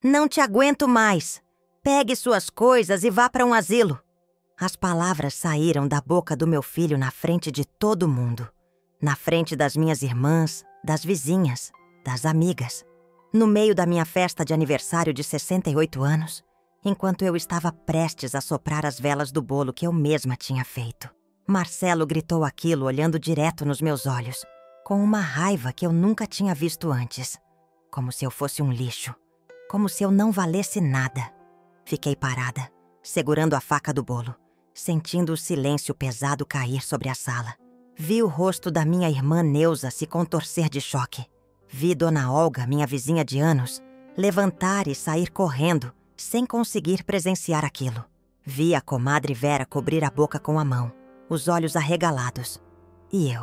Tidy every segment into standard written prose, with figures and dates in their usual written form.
Não te aguento mais. Pegue suas coisas e vá para um asilo. As palavras saíram da boca do meu filho na frente de todo mundo. Na frente das minhas irmãs, das vizinhas, das amigas. No meio da minha festa de aniversário de 68 anos, enquanto eu estava prestes a soprar as velas do bolo que eu mesma tinha feito. Marcelo gritou aquilo olhando direto nos meus olhos, com uma raiva que eu nunca tinha visto antes. Como se eu fosse um lixo. Como se eu não valesse nada. Fiquei parada, segurando a faca do bolo, sentindo o silêncio pesado cair sobre a sala. Vi o rosto da minha irmã Neuza se contorcer de choque. Vi Dona Olga, minha vizinha de anos, levantar e sair correndo, sem conseguir presenciar aquilo. Vi a comadre Vera cobrir a boca com a mão, os olhos arregalados. E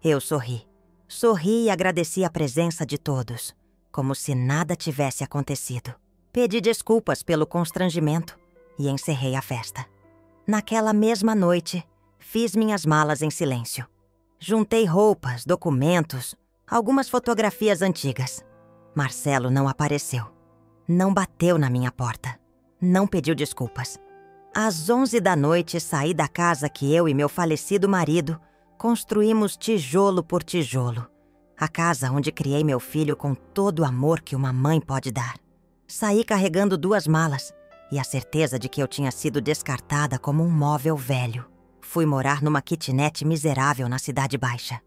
eu sorri. Sorri e agradeci a presença de todos, como se nada tivesse acontecido. Pedi desculpas pelo constrangimento e encerrei a festa. Naquela mesma noite, fiz minhas malas em silêncio. Juntei roupas, documentos, algumas fotografias antigas. Marcelo não apareceu. Não bateu na minha porta. Não pediu desculpas. Às 11 da noite, saí da casa que eu e meu falecido marido construímos tijolo por tijolo. A casa onde criei meu filho com todo o amor que uma mãe pode dar. Saí carregando 2 malas e a certeza de que eu tinha sido descartada como um móvel velho. Fui morar numa kitnet miserável na Cidade Baixa.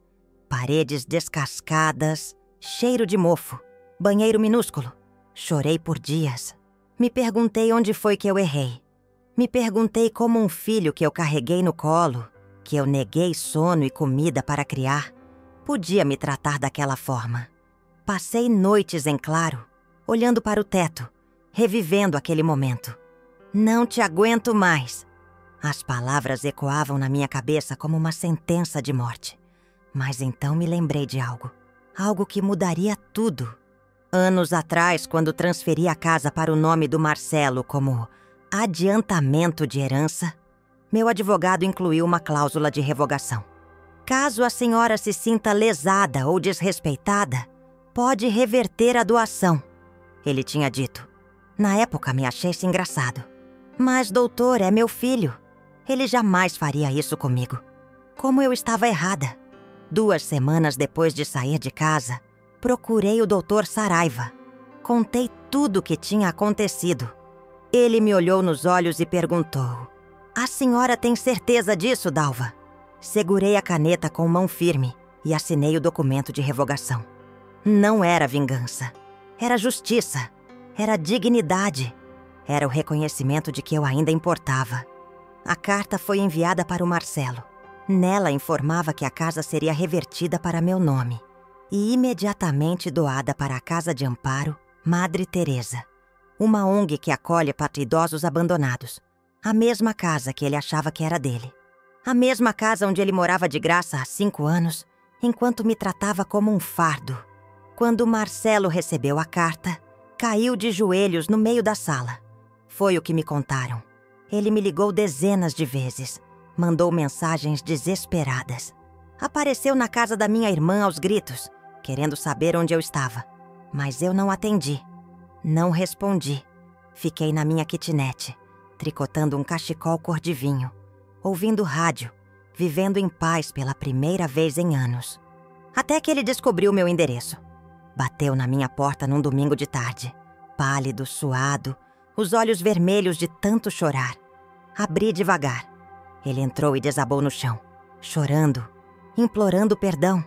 Paredes descascadas, cheiro de mofo, banheiro minúsculo. Chorei por dias. Me perguntei onde foi que eu errei. Me perguntei como um filho que eu carreguei no colo, que eu neguei sono e comida para criar, podia me tratar daquela forma. Passei noites em claro, olhando para o teto, revivendo aquele momento. Não te aguento mais. As palavras ecoavam na minha cabeça como uma sentença de morte. Mas então me lembrei de algo. Algo que mudaria tudo. Anos atrás, quando transferi a casa para o nome do Marcelo como adiantamento de herança, meu advogado incluiu uma cláusula de revogação. Caso a senhora se sinta lesada ou desrespeitada, pode reverter a doação, ele tinha dito. Na época me achei-se engraçado. Mas, doutor, é meu filho. Ele jamais faria isso comigo. Como eu estava errada. 2 semanas depois de sair de casa, procurei o doutor Saraiva. Contei tudo o que tinha acontecido. Ele me olhou nos olhos e perguntou: "A senhora tem certeza disso, Dalva?" Segurei a caneta com mão firme e assinei o documento de revogação. Não era vingança. Era justiça. Era dignidade. Era o reconhecimento de que eu ainda importava. A carta foi enviada para o Marcelo. Nela informava que a casa seria revertida para meu nome e imediatamente doada para a Casa de Amparo Madre Teresa, uma ONG que acolhe para idosos abandonados. A mesma casa que ele achava que era dele. A mesma casa onde ele morava de graça há 5 anos, enquanto me tratava como um fardo. Quando Marcelo recebeu a carta, caiu de joelhos no meio da sala. Foi o que me contaram. Ele me ligou dezenas de vezes. Mandou mensagens desesperadas. Apareceu na casa da minha irmã aos gritos, querendo saber onde eu estava. Mas eu não atendi. Não respondi. Fiquei na minha kitnet, tricotando um cachecol cor de vinho, ouvindo rádio, vivendo em paz pela primeira vez em anos. Até que ele descobriu meu endereço. Bateu na minha porta num domingo de tarde, pálido, suado, os olhos vermelhos de tanto chorar. Abri devagar. Ele entrou e desabou no chão, chorando, implorando perdão.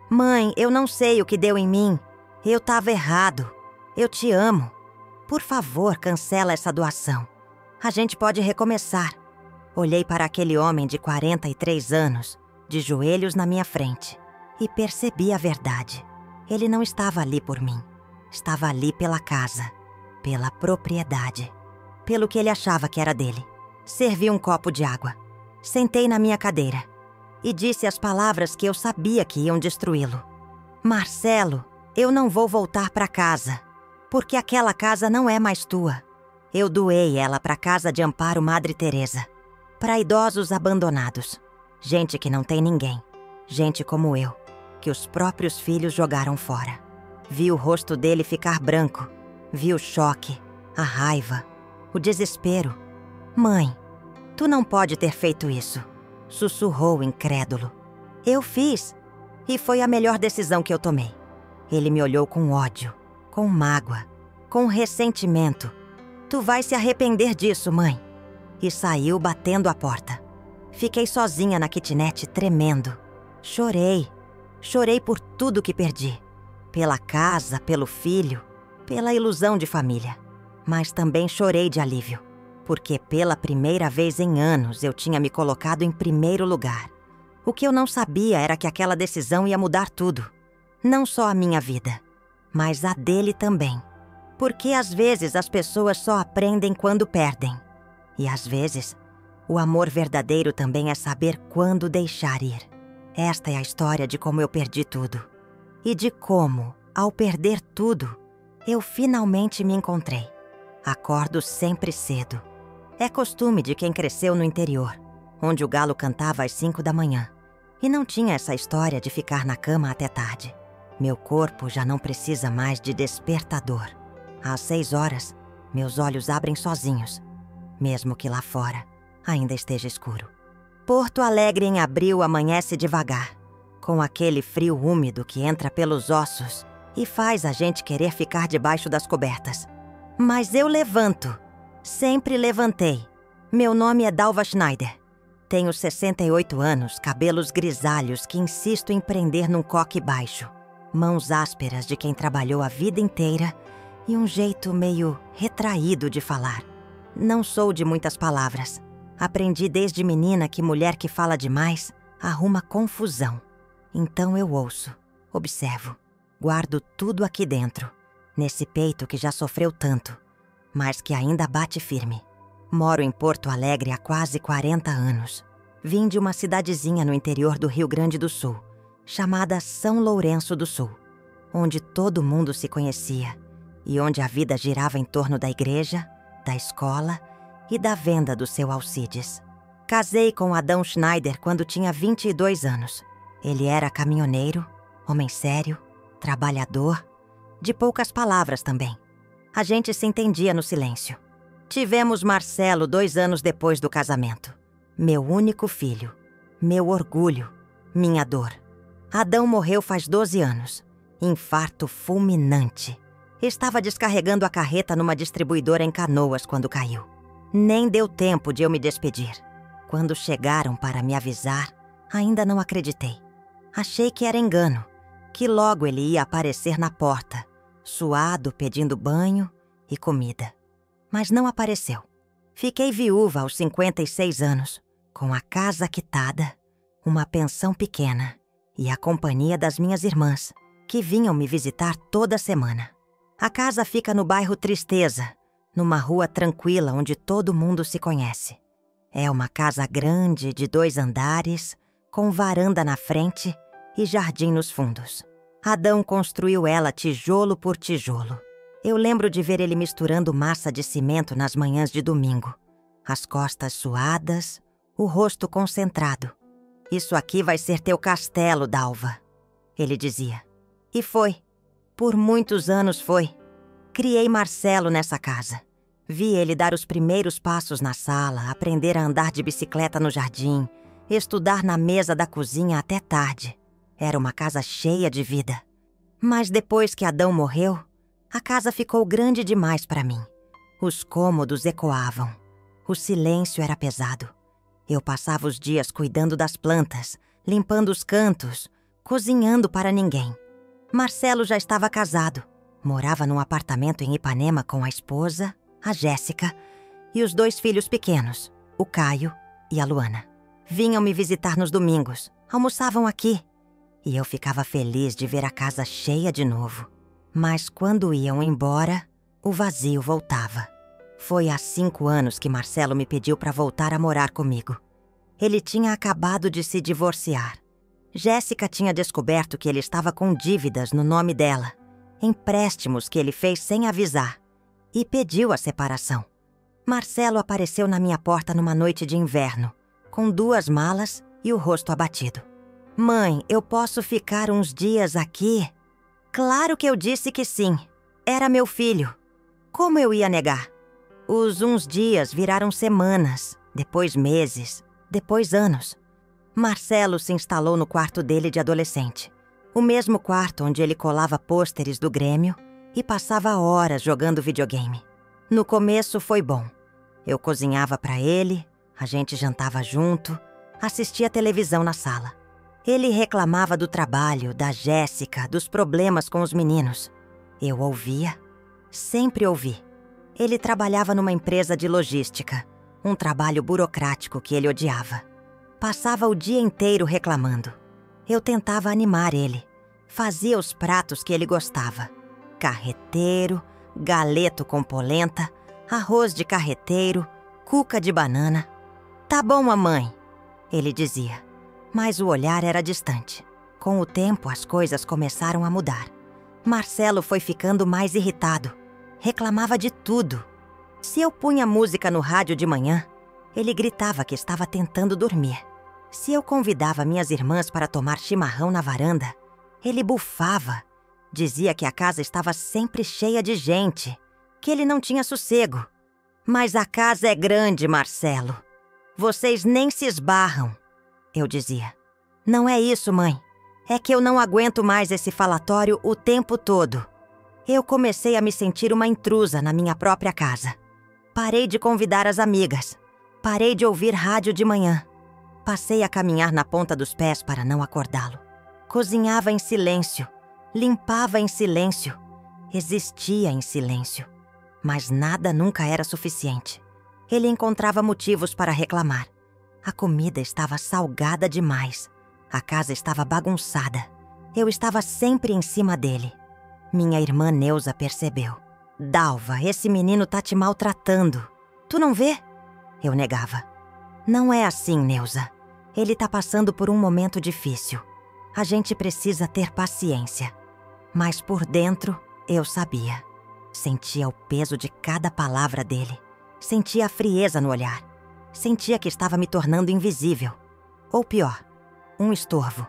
"Mãe, eu não sei o que deu em mim. Eu estava errado. Eu te amo. Por favor, cancela essa doação. A gente pode recomeçar." Olhei para aquele homem de 43 anos, de joelhos na minha frente, e percebi a verdade. Ele não estava ali por mim. Estava ali pela casa, pela propriedade, pelo que ele achava que era dele. Servi um copo de água. Sentei na minha cadeira e disse as palavras que eu sabia que iam destruí-lo. "Marcelo, eu não vou voltar para casa, porque aquela casa não é mais tua. Eu doei ela para a Casa de Amparo Madre Teresa, para idosos abandonados, gente que não tem ninguém, gente como eu, que os próprios filhos jogaram fora." Vi o rosto dele ficar branco Vi o choque, a raiva, o desespero. Mãe, tu não pode ter feito isso, sussurrou incrédulo. Eu fiz, e foi a melhor decisão que eu tomei. Ele me olhou com ódio, com mágoa, com ressentimento. Tu vai se arrepender disso, mãe. E saiu batendo a porta. Fiquei sozinha na kitnet tremendo. Chorei por tudo que perdi. Pela casa, pelo filho, pela ilusão de família. Mas também chorei de alívio, porque pela primeira vez em anos eu tinha me colocado em primeiro lugar. O que eu não sabia era que aquela decisão ia mudar tudo. Não só a minha vida, mas a dele também. Porque às vezes as pessoas só aprendem quando perdem. E às vezes, o amor verdadeiro também é saber quando deixar ir. Esta é a história de como eu perdi tudo. E de como, ao perder tudo, eu finalmente me encontrei. Acordo sempre cedo. É costume de quem cresceu no interior, onde o galo cantava às 5 da manhã. E não tinha essa história de ficar na cama até tarde. Meu corpo já não precisa mais de despertador. Às 6 horas, meus olhos abrem sozinhos, mesmo que lá fora ainda esteja escuro. Porto Alegre em abril amanhece devagar, com aquele frio úmido que entra pelos ossos e faz a gente querer ficar debaixo das cobertas. Mas eu levanto, sempre levantei. Meu nome é Dalva Schneider. Tenho 68 anos, cabelos grisalhos que insisto em prender num coque baixo, mãos ásperas de quem trabalhou a vida inteira e um jeito meio retraído de falar. Não sou de muitas palavras. Aprendi desde menina que mulher que fala demais arruma confusão. Então eu ouço, observo, guardo tudo aqui dentro, nesse peito que já sofreu tanto, mas que ainda bate firme. Moro em Porto Alegre há quase 40 anos. Vim de uma cidadezinha no interior do Rio Grande do Sul, chamada São Lourenço do Sul, onde todo mundo se conhecia e onde a vida girava em torno da igreja, da escola e da venda do seu Alcides. Casei com Adão Schneider quando tinha 22 anos. Ele era caminhoneiro, homem sério, trabalhador, de poucas palavras também. A gente se entendia no silêncio. Tivemos Marcelo 2 anos depois do casamento. Meu único filho, meu orgulho, minha dor. Adão morreu faz 12 anos. Infarto fulminante. Estava descarregando a carreta numa distribuidora em Canoas quando caiu. Nem deu tempo de eu me despedir. Quando chegaram para me avisar, ainda não acreditei. Achei que era engano, que logo ele ia aparecer na porta, suado, pedindo banho e comida. Mas não apareceu. Fiquei viúva aos 56 anos, com a casa quitada, uma pensão pequena e a companhia das minhas irmãs, que vinham me visitar toda semana. A casa fica no bairro Tristeza, numa rua tranquila onde todo mundo se conhece. É uma casa grande de 2 andares, com varanda na frente e jardim nos fundos. Adão construiu ela tijolo por tijolo. Eu lembro de ver ele misturando massa de cimento nas manhãs de domingo. As costas suadas, o rosto concentrado. Isso aqui vai ser teu castelo, Dalva, ele dizia. E foi. Por muitos anos foi. Criei Marcelo nessa casa. Vi ele dar os primeiros passos na sala, aprender a andar de bicicleta no jardim, estudar na mesa da cozinha até tarde. Era uma casa cheia de vida. Mas depois que Adão morreu, a casa ficou grande demais para mim. Os cômodos ecoavam. O silêncio era pesado. Eu passava os dias cuidando das plantas, limpando os cantos, cozinhando para ninguém. Marcelo já estava casado. Morava num apartamento em Ipanema com a esposa, a Jéssica, e os 2 filhos pequenos, o Caio e a Luana. Vinham me visitar nos domingos, almoçavam aqui. E eu ficava feliz de ver a casa cheia de novo. Mas quando iam embora, o vazio voltava. Foi há 5 anos que Marcelo me pediu para voltar a morar comigo. Ele tinha acabado de se divorciar. Jéssica tinha descoberto que ele estava com dívidas no nome dela, empréstimos que ele fez sem avisar, e pediu a separação. Marcelo apareceu na minha porta numa noite de inverno, com 2 malas e o rosto abatido. Mãe, eu posso ficar uns dias aqui? Claro que eu disse que sim. Era meu filho. Como eu ia negar? Os uns dias viraram semanas, depois meses, depois anos. Marcelo se instalou no quarto dele de adolescente. O mesmo quarto onde ele colava pôsteres do Grêmio e passava horas jogando videogame. No começo foi bom. Eu cozinhava para ele, a gente jantava junto, assistia televisão na sala. Ele reclamava do trabalho, da Jéssica, dos problemas com os meninos. Eu ouvia, sempre ouvi. Ele trabalhava numa empresa de logística, um trabalho burocrático que ele odiava. Passava o dia inteiro reclamando. Eu tentava animar ele. Fazia os pratos que ele gostava. Carreteiro, galeto com polenta, arroz de carreteiro, cuca de banana. Tá bom, mamãe, ele dizia. Mas o olhar era distante. Com o tempo, as coisas começaram a mudar. Marcelo foi ficando mais irritado. Reclamava de tudo. Se eu punha música no rádio de manhã, ele gritava que estava tentando dormir. Se eu convidava minhas irmãs para tomar chimarrão na varanda, ele bufava. Dizia que a casa estava sempre cheia de gente, que ele não tinha sossego. Mas a casa é grande, Marcelo. Vocês nem se esbarram, eu dizia. Não é isso, mãe. É que eu não aguento mais esse falatório o tempo todo. Eu comecei a me sentir uma intrusa na minha própria casa. Parei de convidar as amigas. Parei de ouvir rádio de manhã. Passei a caminhar na ponta dos pés para não acordá-lo. Cozinhava em silêncio. Limpava em silêncio. Existia em silêncio. Mas nada nunca era suficiente. Ele encontrava motivos para reclamar. A comida estava salgada demais. A casa estava bagunçada. Eu estava sempre em cima dele. Minha irmã Neuza percebeu. Dalva, esse menino tá te maltratando. Tu não vê? Eu negava. Não é assim, Neuza. Ele tá passando por um momento difícil. A gente precisa ter paciência. Mas por dentro, eu sabia. Sentia o peso de cada palavra dele. Sentia a frieza no olhar. Sentia que estava me tornando invisível. Ou pior, um estorvo.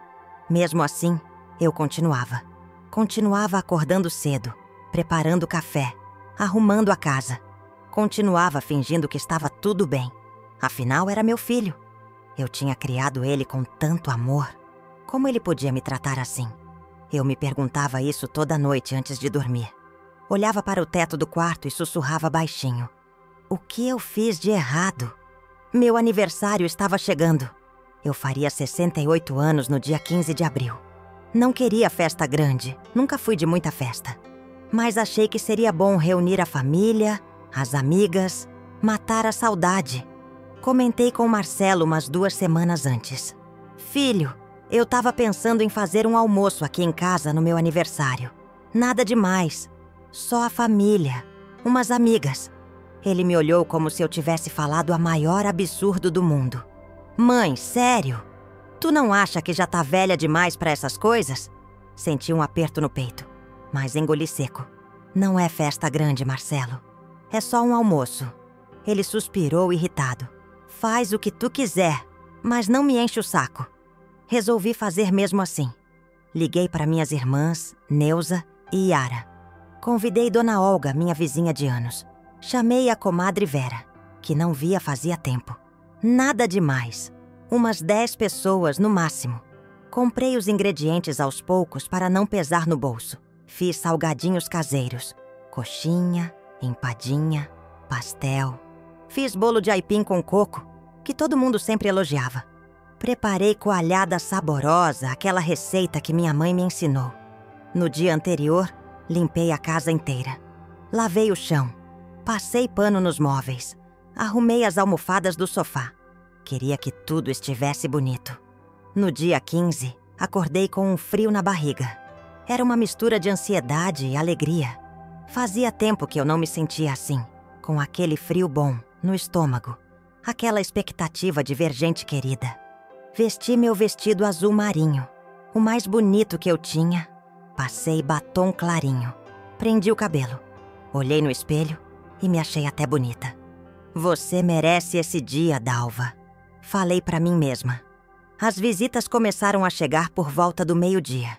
Mesmo assim, eu continuava. Continuava acordando cedo, preparando café, arrumando a casa. Continuava fingindo que estava tudo bem. Afinal, era meu filho. Eu tinha criado ele com tanto amor. Como ele podia me tratar assim? Eu me perguntava isso toda noite antes de dormir. Olhava para o teto do quarto e sussurrava baixinho. O que eu fiz de errado? Meu aniversário estava chegando. Eu faria 68 anos no dia 15 de abril. Não queria festa grande, nunca fui de muita festa. Mas achei que seria bom reunir a família, as amigas, matar a saudade. Comentei com Marcelo umas 2 semanas antes. Filho, eu estava pensando em fazer um almoço aqui em casa no meu aniversário. Nada demais, só a família, umas amigas. Ele me olhou como se eu tivesse falado a maior absurdo do mundo. Mãe, sério? Tu não acha que já tá velha demais para essas coisas? Senti um aperto no peito, mas engoli seco. Não é festa grande, Marcelo. É só um almoço. Ele suspirou irritado. Faz o que tu quiser, mas não me enche o saco. Resolvi fazer mesmo assim. Liguei para minhas irmãs, Neuza e Yara. Convidei Dona Olga, minha vizinha de anos. Chamei a comadre Vera, que não via fazia tempo. Nada demais. Umas 10 pessoas no máximo. Comprei os ingredientes aos poucos para não pesar no bolso. Fiz salgadinhos caseiros. Coxinha, empadinha, pastel. Fiz bolo de aipim com coco, que todo mundo sempre elogiava. Preparei coalhada saborosa, aquela receita que minha mãe me ensinou. No dia anterior, limpei a casa inteira. Lavei o chão. Passei pano nos móveis. Arrumei as almofadas do sofá. Queria que tudo estivesse bonito. No dia 15, acordei com um frio na barriga. Era uma mistura de ansiedade e alegria. Fazia tempo que eu não me sentia assim, com aquele frio bom no estômago. Aquela expectativa de ver gente querida. Vesti meu vestido azul marinho, o mais bonito que eu tinha. Passei batom clarinho. Prendi o cabelo. Olhei no espelho e me achei até bonita. Você merece esse dia, Dalva. Falei pra mim mesma. As visitas começaram a chegar por volta do meio-dia.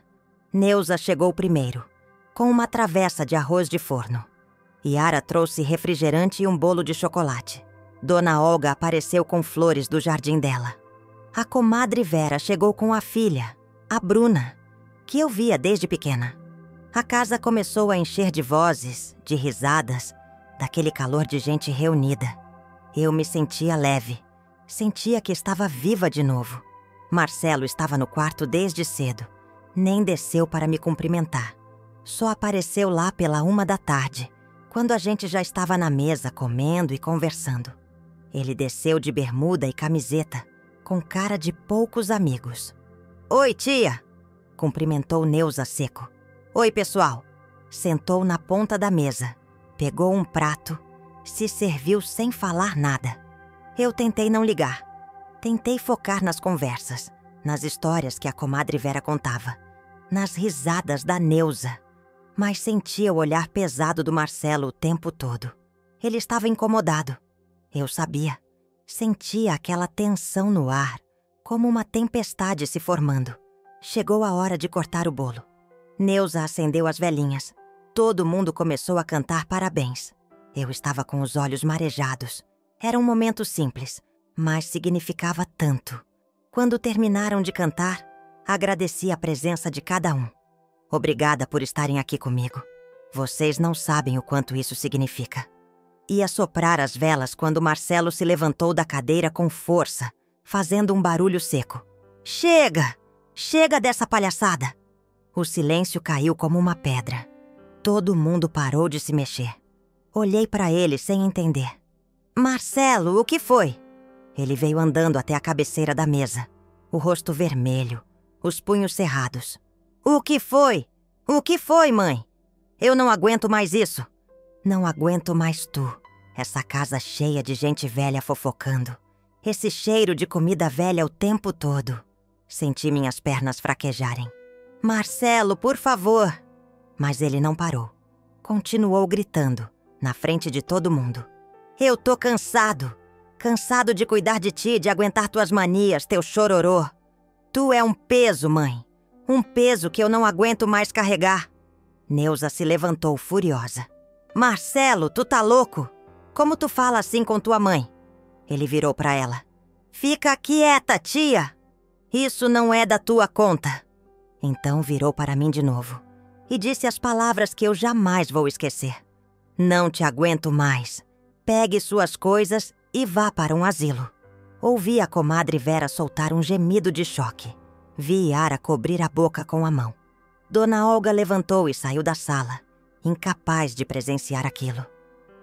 Neuza chegou primeiro, com uma travessa de arroz de forno. Yara trouxe refrigerante e um bolo de chocolate. Dona Olga apareceu com flores do jardim dela. A comadre Vera chegou com a filha, a Bruna, que eu via desde pequena. A casa começou a encher de vozes, de risadas, daquele calor de gente reunida. Eu me sentia leve, sentia que estava viva de novo. Marcelo estava no quarto desde cedo. Nem desceu para me cumprimentar. Só apareceu lá pela 1 da tarde, quando a gente já estava na mesa comendo e conversando. Ele desceu de bermuda e camiseta, com cara de poucos amigos. «Oi, tia!» cumprimentou Neuza seco. «Oi, pessoal!» Sentou na ponta da mesa, pegou um prato, se serviu sem falar nada. Eu tentei não ligar. Tentei focar nas conversas, nas histórias que a comadre Vera contava, nas risadas da Neuza. Mas sentia o olhar pesado do Marcelo o tempo todo. Ele estava incomodado. Eu sabia. Sentia aquela tensão no ar, como uma tempestade se formando. Chegou a hora de cortar o bolo. Neuza acendeu as velinhas. Todo mundo começou a cantar parabéns. Eu estava com os olhos marejados. Era um momento simples, mas significava tanto. Quando terminaram de cantar, agradeci a presença de cada um. Obrigada por estarem aqui comigo. Vocês não sabem o quanto isso significa. Ia soprar as velas quando Marcelo se levantou da cadeira com força, fazendo um barulho seco. Chega! Chega dessa palhaçada! O silêncio caiu como uma pedra. Todo mundo parou de se mexer. Olhei para ele sem entender. Marcelo, o que foi? Ele veio andando até a cabeceira da mesa, o rosto vermelho, os punhos cerrados. O que foi? O que foi, mãe? Eu não aguento mais isso. Não aguento mais tu. Essa casa cheia de gente velha fofocando. Esse cheiro de comida velha o tempo todo. Senti minhas pernas fraquejarem. Marcelo, por favor. Mas ele não parou. Continuou gritando, na frente de todo mundo. Eu tô cansado. Cansado de cuidar de ti, de aguentar tuas manias, teu chororô. Tu é um peso, mãe. Um peso que eu não aguento mais carregar. Neuza se levantou furiosa. Marcelo, tu tá louco? Como tu fala assim com tua mãe? Ele virou pra ela. Fica quieta, tia. Isso não é da tua conta. Então virou para mim de novo e disse as palavras que eu jamais vou esquecer. Não te aguento mais. Pegue suas coisas e vá para um asilo. Ouvi a comadre Vera soltar um gemido de choque. Vi Yara cobrir a boca com a mão. Dona Olga levantou e saiu da sala, incapaz de presenciar aquilo.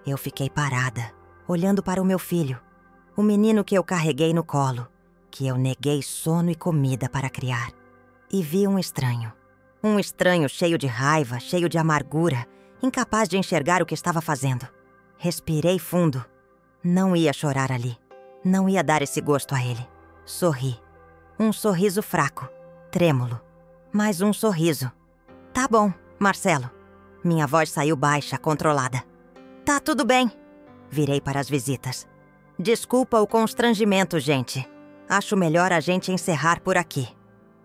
Eu fiquei parada, olhando para o meu filho, o menino que eu carreguei no colo, que eu neguei sono e comida para criar. E vi um estranho cheio de raiva, cheio de amargura, incapaz de enxergar o que estava fazendo. Respirei fundo. Não ia chorar ali. Não ia dar esse gosto a ele. Sorri. Um sorriso fraco, trêmulo. Mais um sorriso. Tá bom, Marcelo. Minha voz saiu baixa, controlada. Tá tudo bem. Virei para as visitas. Desculpa o constrangimento, gente. Acho melhor a gente encerrar por aqui.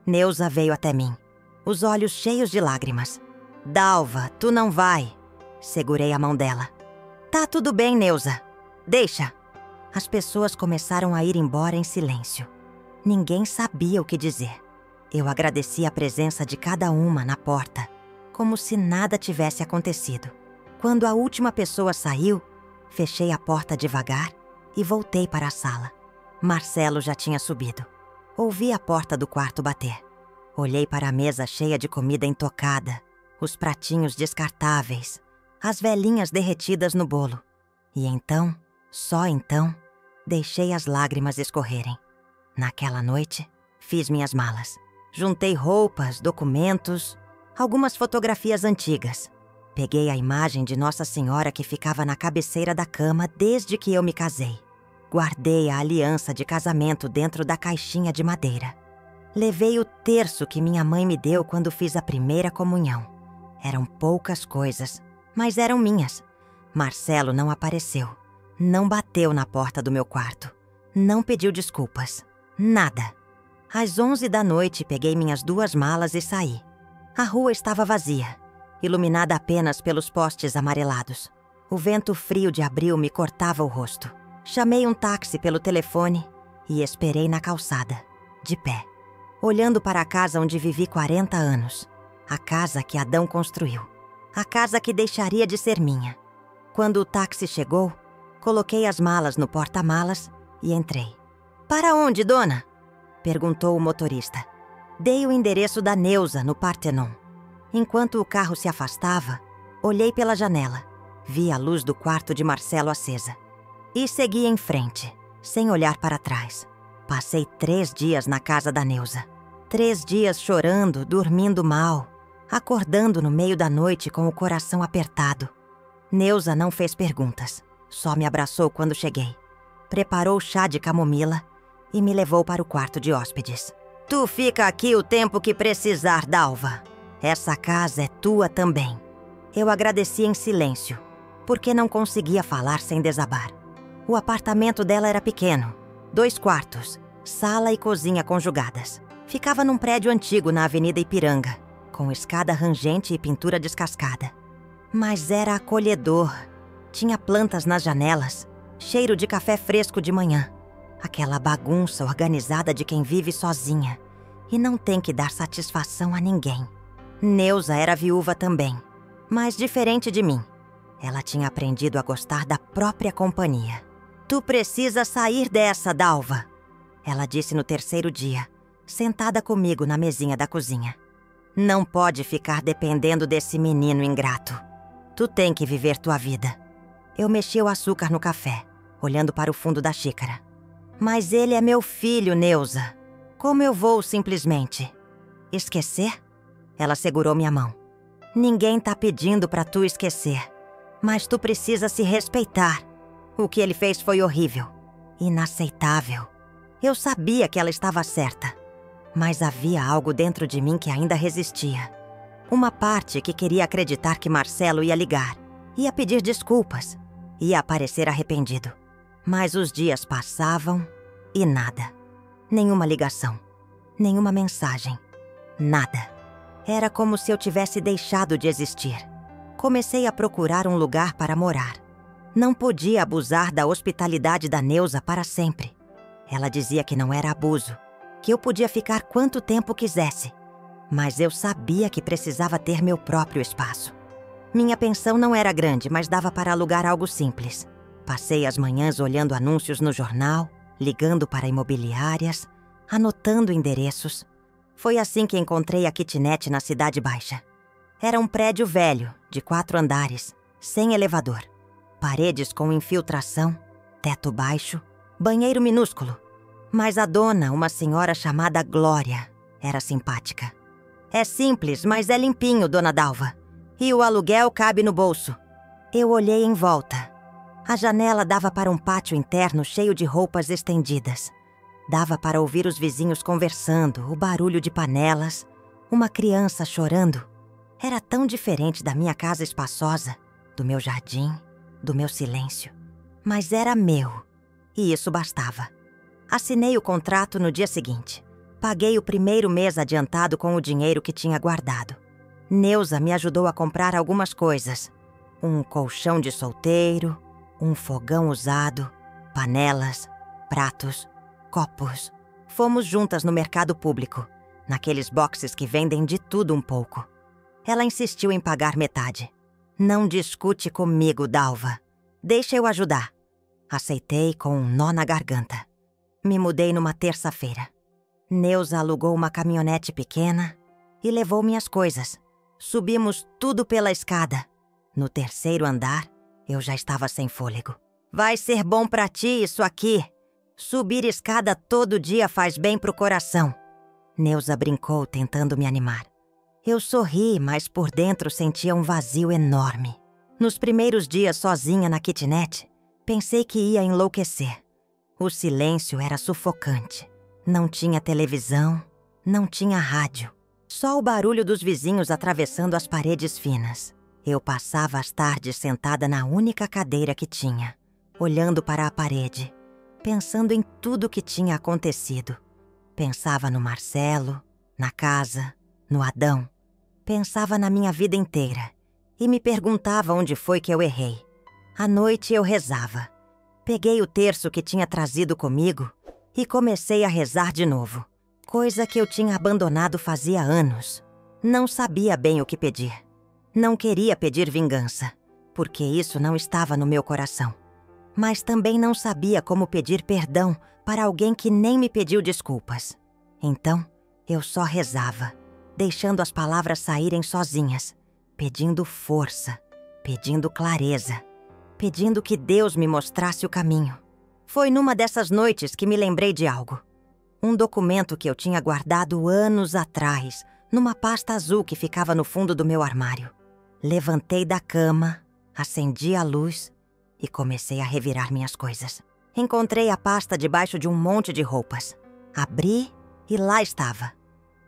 Neuza veio até mim, os olhos cheios de lágrimas. Dalva, tu não vai. Segurei a mão dela. Tá tudo bem, Neuza. Deixa. As pessoas começaram a ir embora em silêncio. Ninguém sabia o que dizer. Eu agradeci a presença de cada uma na porta, como se nada tivesse acontecido. Quando a última pessoa saiu, fechei a porta devagar e voltei para a sala. Marcelo já tinha subido. Ouvi a porta do quarto bater. Olhei para a mesa cheia de comida intocada, os pratinhos descartáveis, as velinhas derretidas no bolo. E então, só então, deixei as lágrimas escorrerem. Naquela noite, fiz minhas malas. Juntei roupas, documentos, algumas fotografias antigas. Peguei a imagem de Nossa Senhora que ficava na cabeceira da cama desde que eu me casei. Guardei a aliança de casamento dentro da caixinha de madeira. Levei o terço que minha mãe me deu quando fiz a primeira comunhão. Eram poucas coisas, mas eram minhas. Marcelo não apareceu. Não bateu na porta do meu quarto. Não pediu desculpas. Nada. Às 11 da noite, peguei minhas 2 malas e saí. A rua estava vazia, iluminada apenas pelos postes amarelados. O vento frio de abril me cortava o rosto. Chamei um táxi pelo telefone e esperei na calçada, de pé, olhando para a casa onde vivi 40 anos. A casa que Adão construiu. A casa que deixaria de ser minha. Quando o táxi chegou, coloquei as malas no porta-malas e entrei. "Para onde, dona?" perguntou o motorista. Dei o endereço da Neuza, no Partenon. Enquanto o carro se afastava, olhei pela janela. Vi a luz do quarto de Marcelo acesa. E segui em frente, sem olhar para trás. Passei 3 dias na casa da Neuza. 3 dias chorando, dormindo mal, acordando no meio da noite com o coração apertado. Neuza não fez perguntas, só me abraçou quando cheguei. Preparou chá de camomila e me levou para o quarto de hóspedes. "Tu fica aqui o tempo que precisar, Dalva. Essa casa é tua também." Eu agradeci em silêncio, porque não conseguia falar sem desabar. O apartamento dela era pequeno, 2 quartos, sala e cozinha conjugadas. Ficava num prédio antigo na Avenida Ipiranga, com escada rangente e pintura descascada. Mas era acolhedor. Tinha plantas nas janelas, cheiro de café fresco de manhã. Aquela bagunça organizada de quem vive sozinha e não tem que dar satisfação a ninguém. Neuza era viúva também, mas diferente de mim. Ela tinha aprendido a gostar da própria companhia. "Tu precisa sair dessa, Dalva," ela disse no 3º dia, sentada comigo na mesinha da cozinha. "Não pode ficar dependendo desse menino ingrato. Tu tem que viver tua vida." Eu mexi o açúcar no café, olhando para o fundo da xícara. "Mas ele é meu filho, Neuza. Como eu vou simplesmente esquecer?" Ela segurou minha mão. "Ninguém tá pedindo pra tu esquecer, mas tu precisa se respeitar. O que ele fez foi horrível, inaceitável. Eu sabia que ela estava certa, mas havia algo dentro de mim que ainda resistia. Uma parte que queria acreditar que Marcelo ia ligar, ia pedir desculpas, ia parecer arrependido. Mas os dias passavam e nada. Nenhuma ligação, nenhuma mensagem, nada. Era como se eu tivesse deixado de existir. Comecei a procurar um lugar para morar. Não podia abusar da hospitalidade da Neuza para sempre. Ela dizia que não era abuso, que eu podia ficar quanto tempo quisesse. Mas eu sabia que precisava ter meu próprio espaço. Minha pensão não era grande, mas dava para alugar algo simples. Passei as manhãs olhando anúncios no jornal, ligando para imobiliárias, anotando endereços. Foi assim que encontrei a kitnet na Cidade Baixa. Era um prédio velho, de 4 andares, sem elevador. Paredes com infiltração, teto baixo, banheiro minúsculo. Mas a dona, uma senhora chamada Glória, era simpática. "É simples, mas é limpinho, dona Dalva. E o aluguel cabe no bolso." Eu olhei em volta. A janela dava para um pátio interno cheio de roupas estendidas. Dava para ouvir os vizinhos conversando, o barulho de panelas, uma criança chorando. Era tão diferente da minha casa espaçosa, do meu jardim, do meu silêncio. Mas era meu, e isso bastava. Assinei o contrato no dia seguinte. Paguei o 1º mês adiantado com o dinheiro que tinha guardado. Neuza me ajudou a comprar algumas coisas. Um colchão de solteiro, um fogão usado, panelas, pratos, copos. Fomos juntas no mercado público, naqueles boxes que vendem de tudo um pouco. Ela insistiu em pagar metade. "Não discute comigo, Dalva. Deixa eu ajudar." Aceitei com um nó na garganta. Me mudei numa terça-feira. Neuza alugou uma caminhonete pequena e levou minhas coisas. Subimos tudo pela escada. No 3º andar, eu já estava sem fôlego. "Vai ser bom pra ti isso aqui. Subir escada todo dia faz bem pro coração." Neuza brincou, tentando me animar. Eu sorri, mas por dentro sentia um vazio enorme. Nos primeiros dias sozinha na kitnet, pensei que ia enlouquecer. O silêncio era sufocante. Não tinha televisão, não tinha rádio. Só o barulho dos vizinhos atravessando as paredes finas. Eu passava as tardes sentada na única cadeira que tinha, olhando para a parede, pensando em tudo o que tinha acontecido. Pensava no Marcelo, na casa, no Adão. Pensava na minha vida inteira e me perguntava onde foi que eu errei. À noite eu rezava. Peguei o terço que tinha trazido comigo e comecei a rezar de novo, coisa que eu tinha abandonado fazia anos. Não sabia bem o que pedir. Não queria pedir vingança, porque isso não estava no meu coração. Mas também não sabia como pedir perdão para alguém que nem me pediu desculpas. Então, eu só rezava, deixando as palavras saírem sozinhas, pedindo força, pedindo clareza, pedindo que Deus me mostrasse o caminho. Foi numa dessas noites que me lembrei de algo. Um documento que eu tinha guardado anos atrás, numa pasta azul que ficava no fundo do meu armário. Levantei da cama, acendi a luz e comecei a revirar minhas coisas. Encontrei a pasta debaixo de um monte de roupas. Abri e lá estava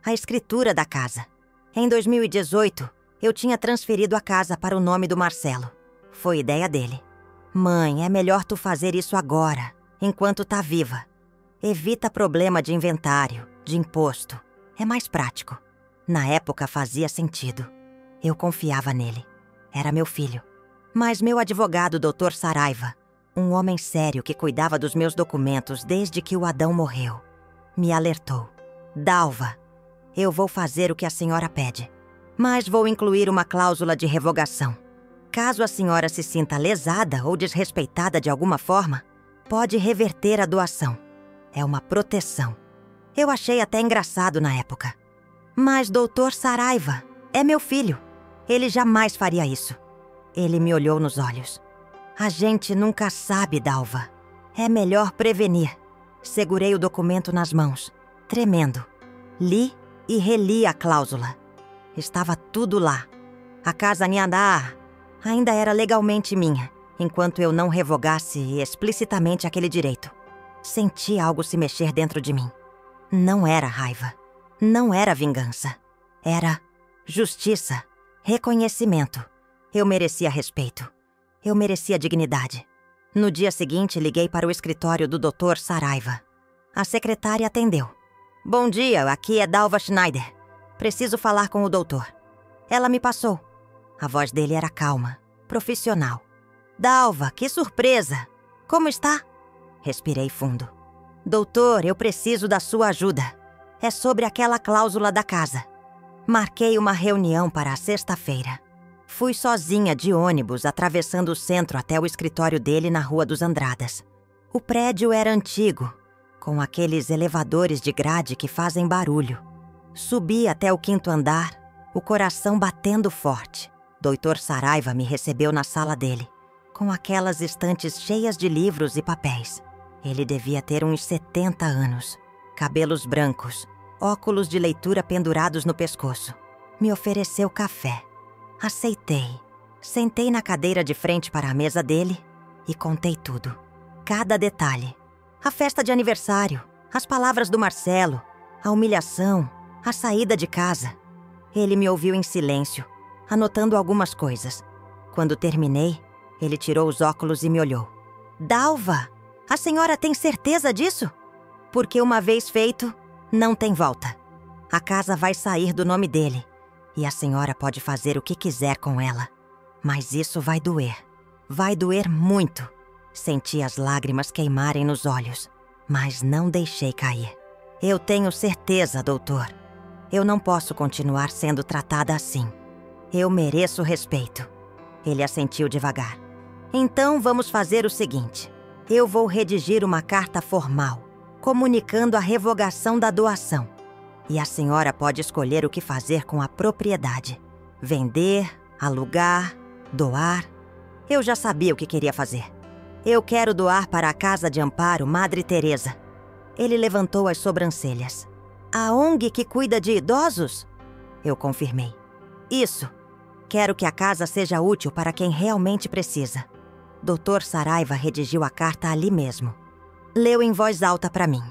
a escritura da casa. Em 2018, eu tinha transferido a casa para o nome do Marcelo. Foi ideia dele. Mãe, é melhor tu fazer isso agora, enquanto tá viva. Evita problema de inventário, de imposto. É mais prático. Na época fazia sentido. Eu confiava nele. Era meu filho. Mas meu advogado, Dr. Saraiva, um homem sério que cuidava dos meus documentos desde que o Adão morreu, me alertou. Dalva, eu vou fazer o que a senhora pede, mas vou incluir uma cláusula de revogação. Caso a senhora se sinta lesada ou desrespeitada de alguma forma, pode reverter a doação. É uma proteção. Eu achei até engraçado na época. Mas Dr. Saraiva é meu filho. Ele jamais faria isso. Ele me olhou nos olhos. A gente nunca sabe, Dalva. É melhor prevenir. Segurei o documento nas mãos, tremendo. Li e reli a cláusula. Estava tudo lá. A casa Niandá ainda era legalmente minha, enquanto eu não revogasse explicitamente aquele direito. Senti algo se mexer dentro de mim. Não era raiva. Não era vingança. Era justiça, reconhecimento. Eu merecia respeito. Eu merecia dignidade. No dia seguinte, liguei para o escritório do Dr. Saraiva. A secretária atendeu. Bom dia, aqui é Dalva Schneider. Preciso falar com o doutor. Ela me passou. A voz dele era calma, profissional. Dalva, que surpresa! Como está? Respirei fundo. Doutor, eu preciso da sua ajuda. É sobre aquela cláusula da casa. Marquei uma reunião para a sexta-feira. Fui sozinha de ônibus, atravessando o centro até o escritório dele na Rua dos Andradas. O prédio era antigo, com aqueles elevadores de grade que fazem barulho. Subi até o 5º andar, o coração batendo forte. Dr. Saraiva me recebeu na sala dele, com aquelas estantes cheias de livros e papéis. Ele devia ter uns 70 anos, cabelos brancos, óculos de leitura pendurados no pescoço. Me ofereceu café. Aceitei. Sentei na cadeira de frente para a mesa dele e contei tudo. Cada detalhe. A festa de aniversário, as palavras do Marcelo, a humilhação, a saída de casa. Ele me ouviu em silêncio, anotando algumas coisas. Quando terminei, ele tirou os óculos e me olhou. Dalva, a senhora tem certeza disso? Porque uma vez feito, não tem volta. A casa vai sair do nome dele. E a senhora pode fazer o que quiser com ela. Mas isso vai doer. Vai doer muito. Senti as lágrimas queimarem nos olhos, mas não deixei cair. Eu tenho certeza, doutor. Eu não posso continuar sendo tratada assim. Eu mereço respeito. Ele assentiu devagar. Então vamos fazer o seguinte. Eu vou redigir uma carta formal, comunicando a revogação da doação. E a senhora pode escolher o que fazer com a propriedade. Vender, alugar, doar. Eu já sabia o que queria fazer. Eu quero doar para a Casa de Amparo Madre Teresa. Ele levantou as sobrancelhas. A ONG que cuida de idosos? Eu confirmei. Isso. Quero que a casa seja útil para quem realmente precisa. Dr. Saraiva redigiu a carta ali mesmo. Leu em voz alta para mim.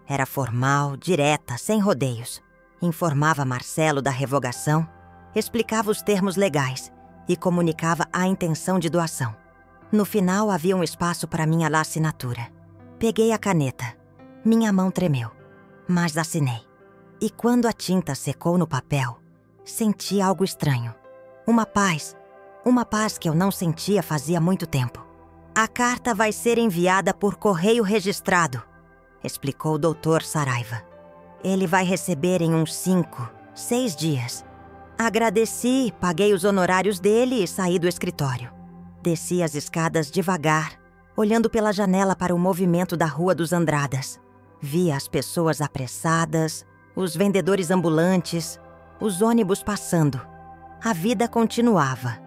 Era formal, direta, sem rodeios. Informava Marcelo da revogação, explicava os termos legais e comunicava a intenção de doação. No final, havia um espaço para minha assinatura. Peguei a caneta. Minha mão tremeu, mas assinei. E quando a tinta secou no papel, senti algo estranho. Uma paz, Uma paz que eu não sentia fazia muito tempo. A carta vai ser enviada por correio registrado, explicou o Dr. Saraiva. Ele vai receber em uns 5, 6 dias. Agradeci, paguei os honorários dele e saí do escritório. Desci as escadas devagar, olhando pela janela para o movimento da Rua dos Andradas. Via as pessoas apressadas, os vendedores ambulantes, os ônibus passando. A vida continuava.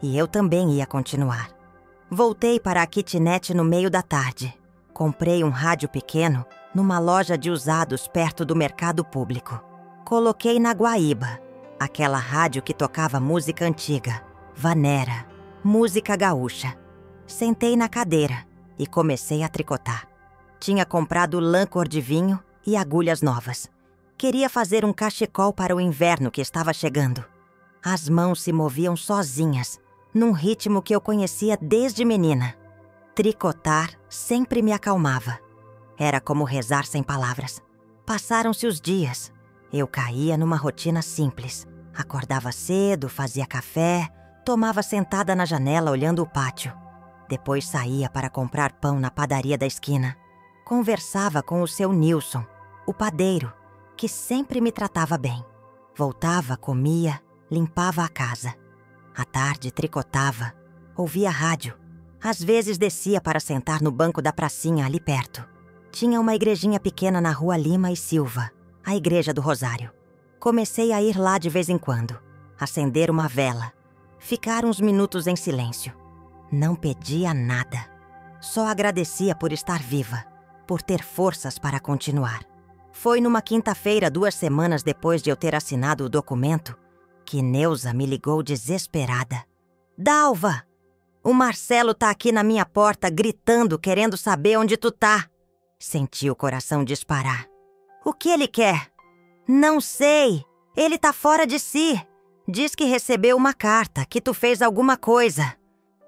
E eu também ia continuar. Voltei para a kitnet no meio da tarde. Comprei um rádio pequeno numa loja de usados perto do mercado público. Coloquei na guaíba, aquela rádio que tocava música antiga, vaneira, música gaúcha. Sentei na cadeira e comecei a tricotar. Tinha comprado lã cor de vinho e agulhas novas. Queria fazer um cachecol para o inverno que estava chegando. As mãos se moviam sozinhas, num ritmo que eu conhecia desde menina. Tricotar sempre me acalmava. Era como rezar sem palavras. Passaram-se os dias. Eu caía numa rotina simples. Acordava cedo, fazia café, tomava sentada na janela olhando o pátio. Depois saía para comprar pão na padaria da esquina. Conversava com o seu Nilson, o padeiro, que sempre me tratava bem. Voltava, comia, limpava a casa. À tarde tricotava, ouvia rádio. Às vezes descia para sentar no banco da pracinha ali perto. Tinha uma igrejinha pequena na Rua Lima e Silva, a Igreja do Rosário. Comecei a ir lá de vez em quando, acender uma vela, ficar uns minutos em silêncio. Não pedia nada. Só agradecia por estar viva, por ter forças para continuar. Foi numa quinta-feira, 2 semanas depois de eu ter assinado o documento, que Neuza me ligou desesperada. Dalva, o Marcelo tá aqui na minha porta gritando, querendo saber onde tu tá. Senti o coração disparar. O que ele quer? Não sei. Ele tá fora de si. Diz que recebeu uma carta, que tu fez alguma coisa.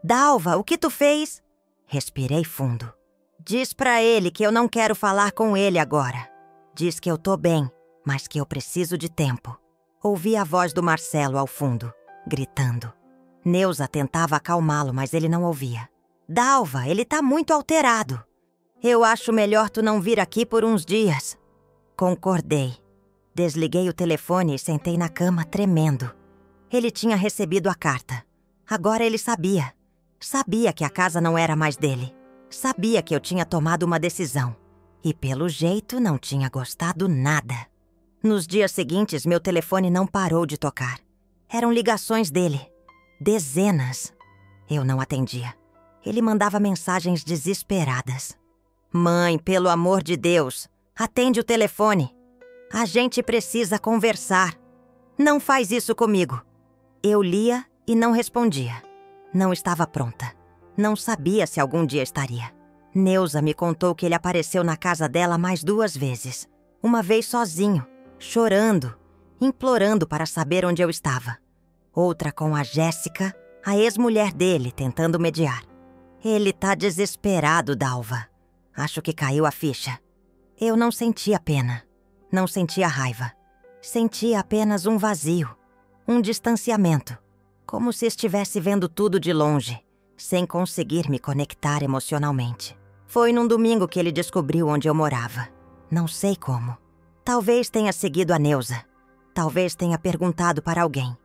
Dalva, o que tu fez? Respirei fundo. Diz pra ele que eu não quero falar com ele agora. Diz que eu tô bem, mas que eu preciso de tempo. Ouvi a voz do Marcelo ao fundo, gritando. Neuza tentava acalmá-lo, mas ele não ouvia. Dalva, ele tá muito alterado. Eu acho melhor tu não vir aqui por uns dias. Concordei. Desliguei o telefone e sentei na cama tremendo. Ele tinha recebido a carta. Agora ele sabia. Sabia que a casa não era mais dele. Sabia que eu tinha tomado uma decisão. E pelo jeito não tinha gostado nada. Nos dias seguintes, meu telefone não parou de tocar. Eram ligações dele. Dezenas. Eu não atendia. Ele mandava mensagens desesperadas. Mãe, pelo amor de Deus, atende o telefone. A gente precisa conversar. Não faz isso comigo. Eu lia e não respondia. Não estava pronta. Não sabia se algum dia estaria. Neuza me contou que ele apareceu na casa dela mais 2 vezes. Uma vez sozinho, chorando, implorando para saber onde eu estava. Outra com a Jéssica, a ex-mulher dele, tentando mediar. Ele tá desesperado, Dalva. Acho que caiu a ficha. Eu não sentia pena. Não sentia raiva. Sentia apenas um vazio, um distanciamento. Como se estivesse vendo tudo de longe, sem conseguir me conectar emocionalmente. Foi num domingo que ele descobriu onde eu morava. Não sei como. Talvez tenha seguido a Neuza. Talvez tenha perguntado para alguém.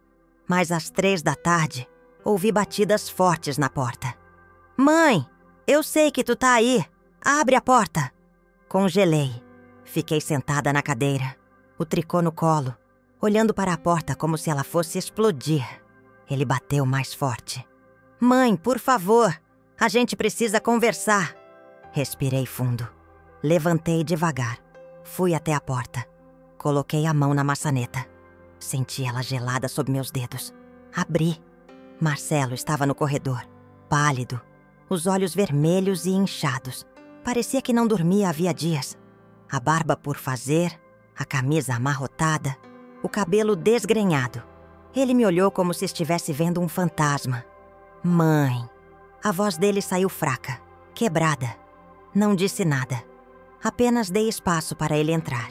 Mas às 3 da tarde, ouvi batidas fortes na porta. Mãe, eu sei que tu tá aí. Abre a porta. Congelei. Fiquei sentada na cadeira, o tricô no colo, olhando para a porta como se ela fosse explodir. Ele bateu mais forte. Mãe, por favor, a gente precisa conversar. Respirei fundo. Levantei devagar. Fui até a porta. Coloquei a mão na maçaneta. Senti ela gelada sob meus dedos. Abri. Marcelo estava no corredor, pálido, os olhos vermelhos e inchados. Parecia que não dormia havia dias. A barba por fazer, a camisa amarrotada, o cabelo desgrenhado. Ele me olhou como se estivesse vendo um fantasma. Mãe. A voz dele saiu fraca, quebrada. Não disse nada. Apenas dei espaço para ele entrar.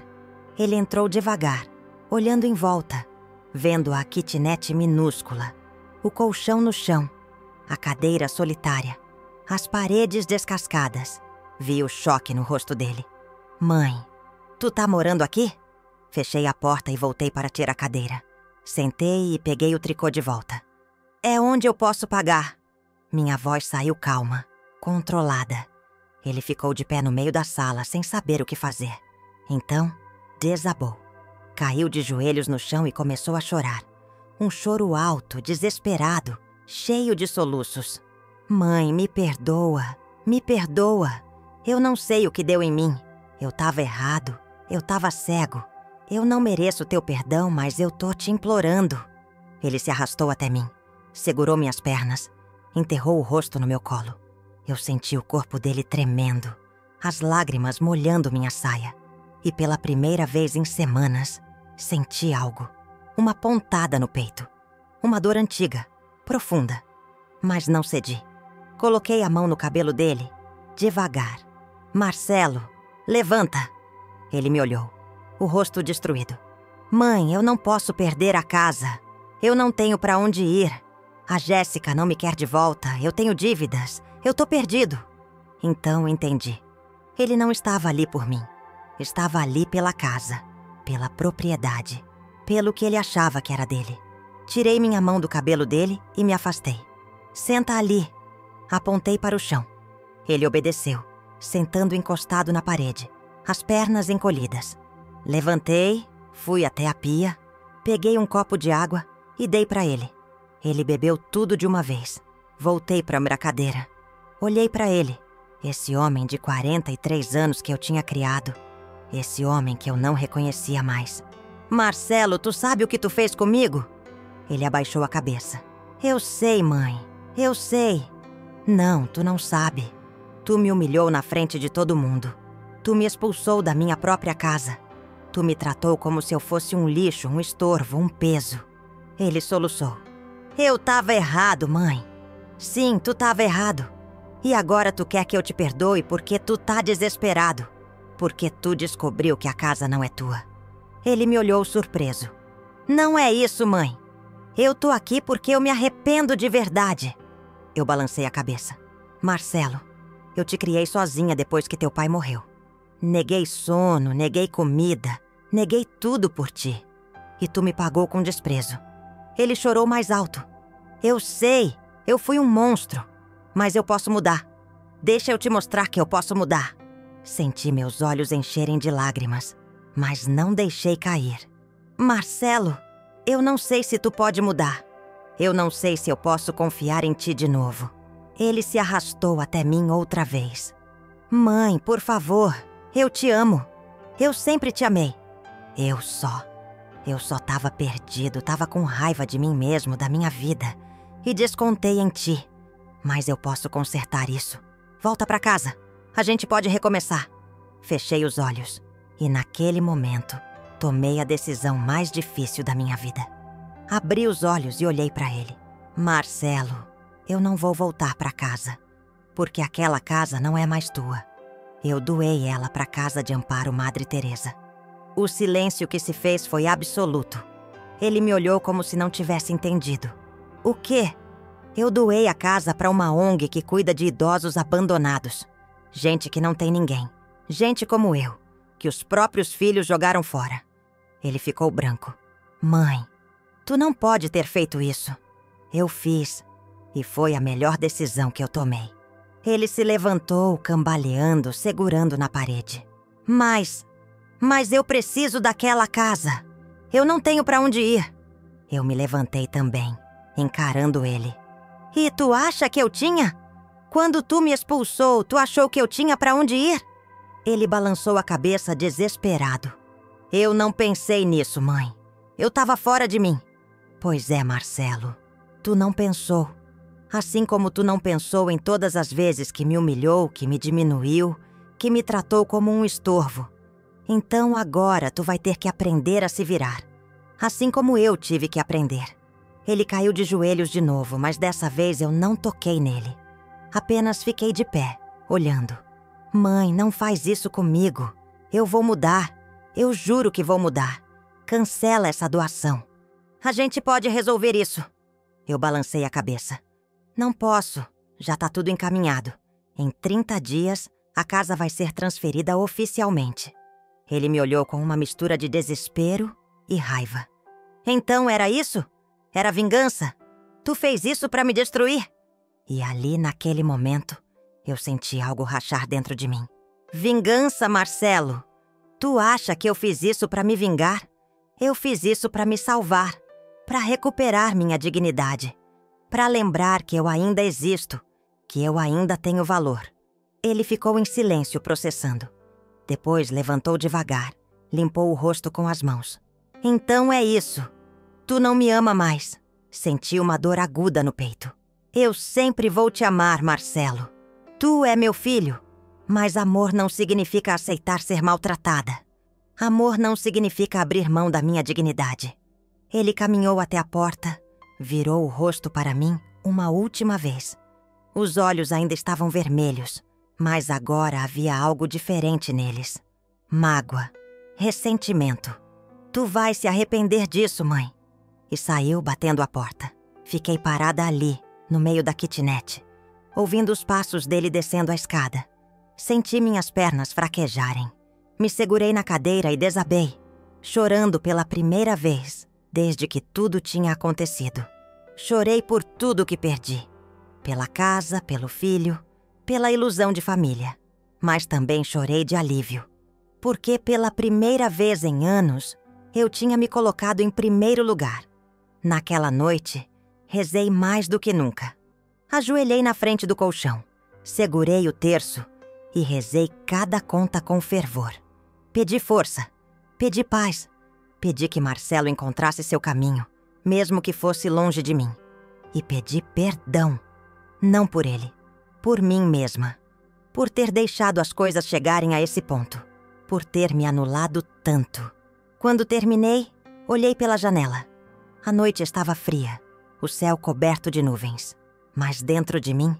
Ele entrou devagar, olhando em volta, vendo a kitnet minúscula. O colchão no chão, a cadeira solitária, as paredes descascadas. Vi o choque no rosto dele. Mãe, tu tá morando aqui? Fechei a porta e voltei para tirar a cadeira. Sentei e peguei o tricô de volta. É onde eu posso pagar. Minha voz saiu calma, controlada. Ele ficou de pé no meio da sala, sem saber o que fazer. Então, desabou. Caiu de joelhos no chão e começou a chorar. Um choro alto, desesperado, cheio de soluços. Mãe, me perdoa, me perdoa. Eu não sei o que deu em mim. Eu tava errado, eu tava cego. Eu não mereço teu perdão, mas eu tô te implorando. Ele se arrastou até mim, segurou minhas pernas, enterrou o rosto no meu colo. Eu senti o corpo dele tremendo, as lágrimas molhando minha saia. E pela primeira vez em semanas, senti algo. Uma pontada no peito. Uma dor antiga, profunda. Mas não cedi. Coloquei a mão no cabelo dele, devagar. Marcelo, levanta. Ele me olhou, o rosto destruído. Mãe, eu não posso perder a casa. Eu não tenho pra onde ir. A Jéssica não me quer de volta. Eu tenho dívidas. Eu tô perdido. Então entendi. Ele não estava ali por mim. Estava ali pela casa, pela propriedade, pelo que ele achava que era dele. Tirei minha mão do cabelo dele e me afastei. Senta ali. Apontei para o chão. Ele obedeceu, sentando encostado na parede, as pernas encolhidas. Levantei, fui até a pia, peguei um copo de água e dei para ele. Ele bebeu tudo de uma vez. Voltei para minha cadeira. Olhei para ele, esse homem de 43 anos que eu tinha criado. Esse homem que eu não reconhecia mais. Marcelo, tu sabe o que tu fez comigo? Ele abaixou a cabeça. Eu sei, mãe. Eu sei. Não, tu não sabe. Tu me humilhou na frente de todo mundo. Tu me expulsou da minha própria casa. Tu me tratou como se eu fosse um lixo, um estorvo, um peso. Ele soluçou. Eu tava errado, mãe. Sim, tu tava errado. E agora tu quer que eu te perdoe porque tu tá desesperado. Porque tu descobriu que a casa não é tua. Ele me olhou surpreso. Não é isso, mãe. Eu tô aqui porque eu me arrependo de verdade. Eu balancei a cabeça. Marcelo, eu te criei sozinha depois que teu pai morreu. Neguei sono, neguei comida, neguei tudo por ti. E tu me pagou com desprezo. Ele chorou mais alto. Eu sei, eu fui um monstro. Mas eu posso mudar. Deixa eu te mostrar que eu posso mudar. Senti meus olhos encherem de lágrimas, mas não deixei cair. Marcelo, eu não sei se tu pode mudar. Eu não sei se eu posso confiar em ti de novo. Ele se arrastou até mim outra vez. Mãe, por favor, eu te amo. Eu sempre te amei. Eu só tava perdido, tava com raiva de mim mesmo, da minha vida. E descontei em ti. Mas eu posso consertar isso. Volta pra casa. A gente pode recomeçar. Fechei os olhos e naquele momento tomei a decisão mais difícil da minha vida. Abri os olhos e olhei para ele. Marcelo, eu não vou voltar para casa, porque aquela casa não é mais tua. Eu doei ela para a Casa de Amparo Madre Teresa. O silêncio que se fez foi absoluto. Ele me olhou como se não tivesse entendido. O quê? Eu doei a casa para uma ONG que cuida de idosos abandonados. Gente que não tem ninguém. Gente como eu, que os próprios filhos jogaram fora. Ele ficou branco. Mãe, tu não pode ter feito isso. Eu fiz. E foi a melhor decisão que eu tomei. Ele se levantou, cambaleando, segurando na parede. Mas eu preciso daquela casa. Eu não tenho para onde ir. Eu me levantei também, encarando ele. E tu acha que eu tinha? Quando tu me expulsou, tu achou que eu tinha para onde ir? Ele balançou a cabeça desesperado. Eu não pensei nisso, mãe. Eu tava fora de mim. Pois é, Marcelo. Tu não pensou. Assim como tu não pensou em todas as vezes que me humilhou, que me diminuiu, que me tratou como um estorvo. Então agora tu vai ter que aprender a se virar. Assim como eu tive que aprender. Ele caiu de joelhos de novo, mas dessa vez eu não toquei nele. Apenas fiquei de pé, olhando. Mãe, não faz isso comigo. Eu vou mudar. Eu juro que vou mudar. Cancela essa doação. A gente pode resolver isso. Eu balancei a cabeça. Não posso, já tá tudo encaminhado. Em 30 dias, a casa vai ser transferida oficialmente. Ele me olhou com uma mistura de desespero e raiva. Então era isso? Era vingança? Tu fez isso pra me destruir? E ali, naquele momento, eu senti algo rachar dentro de mim. Vingança, Marcelo? Tu acha que eu fiz isso pra me vingar? Eu fiz isso pra me salvar, pra recuperar minha dignidade, pra lembrar que eu ainda existo, que eu ainda tenho valor. Ele ficou em silêncio processando. Depois levantou devagar, limpou o rosto com as mãos. Então é isso. Tu não me ama mais. Senti uma dor aguda no peito. Eu sempre vou te amar, Marcelo. Tu é meu filho, mas amor não significa aceitar ser maltratada. Amor não significa abrir mão da minha dignidade. Ele caminhou até a porta, virou o rosto para mim uma última vez. Os olhos ainda estavam vermelhos, mas agora havia algo diferente neles. Mágoa, ressentimento. Tu vais se arrepender disso, mãe. E saiu batendo a porta. Fiquei parada ali, no meio da kitnet, ouvindo os passos dele descendo a escada. Senti minhas pernas fraquejarem. Me segurei na cadeira e desabei, chorando pela primeira vez desde que tudo tinha acontecido. Chorei por tudo que perdi. Pela casa, pelo filho, pela ilusão de família. Mas também chorei de alívio. Porque pela primeira vez em anos, eu tinha me colocado em primeiro lugar. Naquela noite, rezei mais do que nunca. Ajoelhei na frente do colchão, segurei o terço e rezei cada conta com fervor. Pedi força, pedi paz, pedi que Marcelo encontrasse seu caminho, mesmo que fosse longe de mim. E pedi perdão, não por ele, por mim mesma, por ter deixado as coisas chegarem a esse ponto, por ter me anulado tanto. Quando terminei, olhei pela janela. A noite estava fria, o céu coberto de nuvens. Mas dentro de mim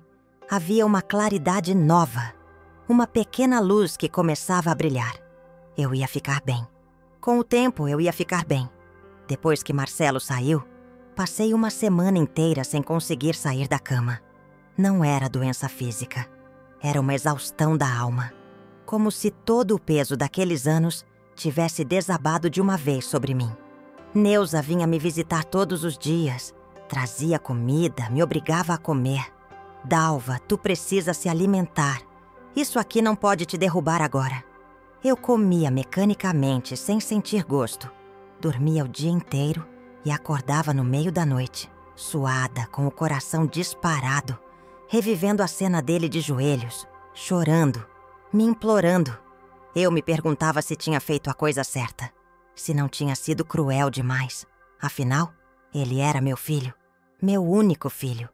havia uma claridade nova, uma pequena luz que começava a brilhar. Eu ia ficar bem. Com o tempo, eu ia ficar bem. Depois que Marcelo saiu, passei uma semana inteira sem conseguir sair da cama. Não era doença física, era uma exaustão da alma. Como se todo o peso daqueles anos tivesse desabado de uma vez sobre mim. Neuza vinha me visitar todos os dias, trazia comida, me obrigava a comer. Dalva, tu precisa se alimentar. Isso aqui não pode te derrubar agora. Eu comia mecanicamente, sem sentir gosto. Dormia o dia inteiro e acordava no meio da noite, suada, com o coração disparado, revivendo a cena dele de joelhos, chorando, me implorando. Eu me perguntava se tinha feito a coisa certa, se não tinha sido cruel demais. Afinal, ele era meu filho, meu único filho,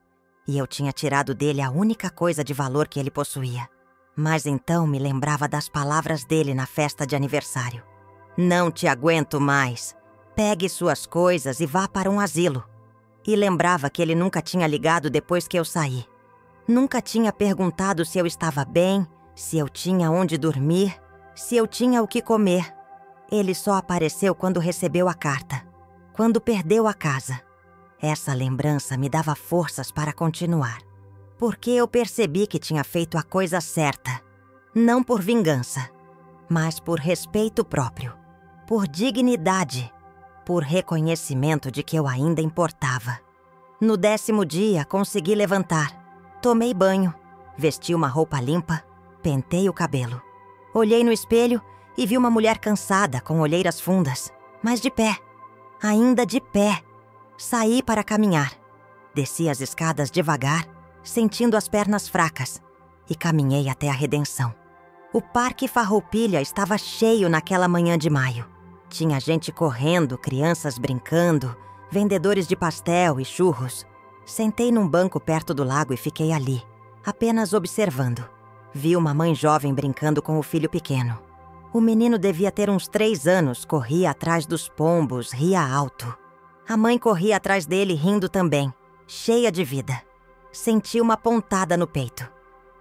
e eu tinha tirado dele a única coisa de valor que ele possuía. Mas então me lembrava das palavras dele na festa de aniversário. Não te aguento mais. Pegue suas coisas e vá para um asilo. E lembrava que ele nunca tinha ligado depois que eu saí. Nunca tinha perguntado se eu estava bem, se eu tinha onde dormir, se eu tinha o que comer. Ele só apareceu quando recebeu a carta, quando perdeu a casa. Essa lembrança me dava forças para continuar, porque eu percebi que tinha feito a coisa certa, não por vingança, mas por respeito próprio, por dignidade, por reconhecimento de que eu ainda importava. No 10º dia, consegui levantar, tomei banho, vesti uma roupa limpa, pentei o cabelo. Olhei no espelho e vi uma mulher cansada, com olheiras fundas, mas de pé, ainda de pé. Saí para caminhar. Desci as escadas devagar, sentindo as pernas fracas, e caminhei até a redenção. O Parque Farroupilha estava cheio naquela manhã de maio. Tinha gente correndo, crianças brincando, vendedores de pastel e churros. Sentei num banco perto do lago e fiquei ali, apenas observando. Vi uma mãe jovem brincando com o filho pequeno. O menino devia ter uns 3 anos, corria atrás dos pombos, ria alto. A mãe corria atrás dele rindo também, cheia de vida. Senti uma pontada no peito.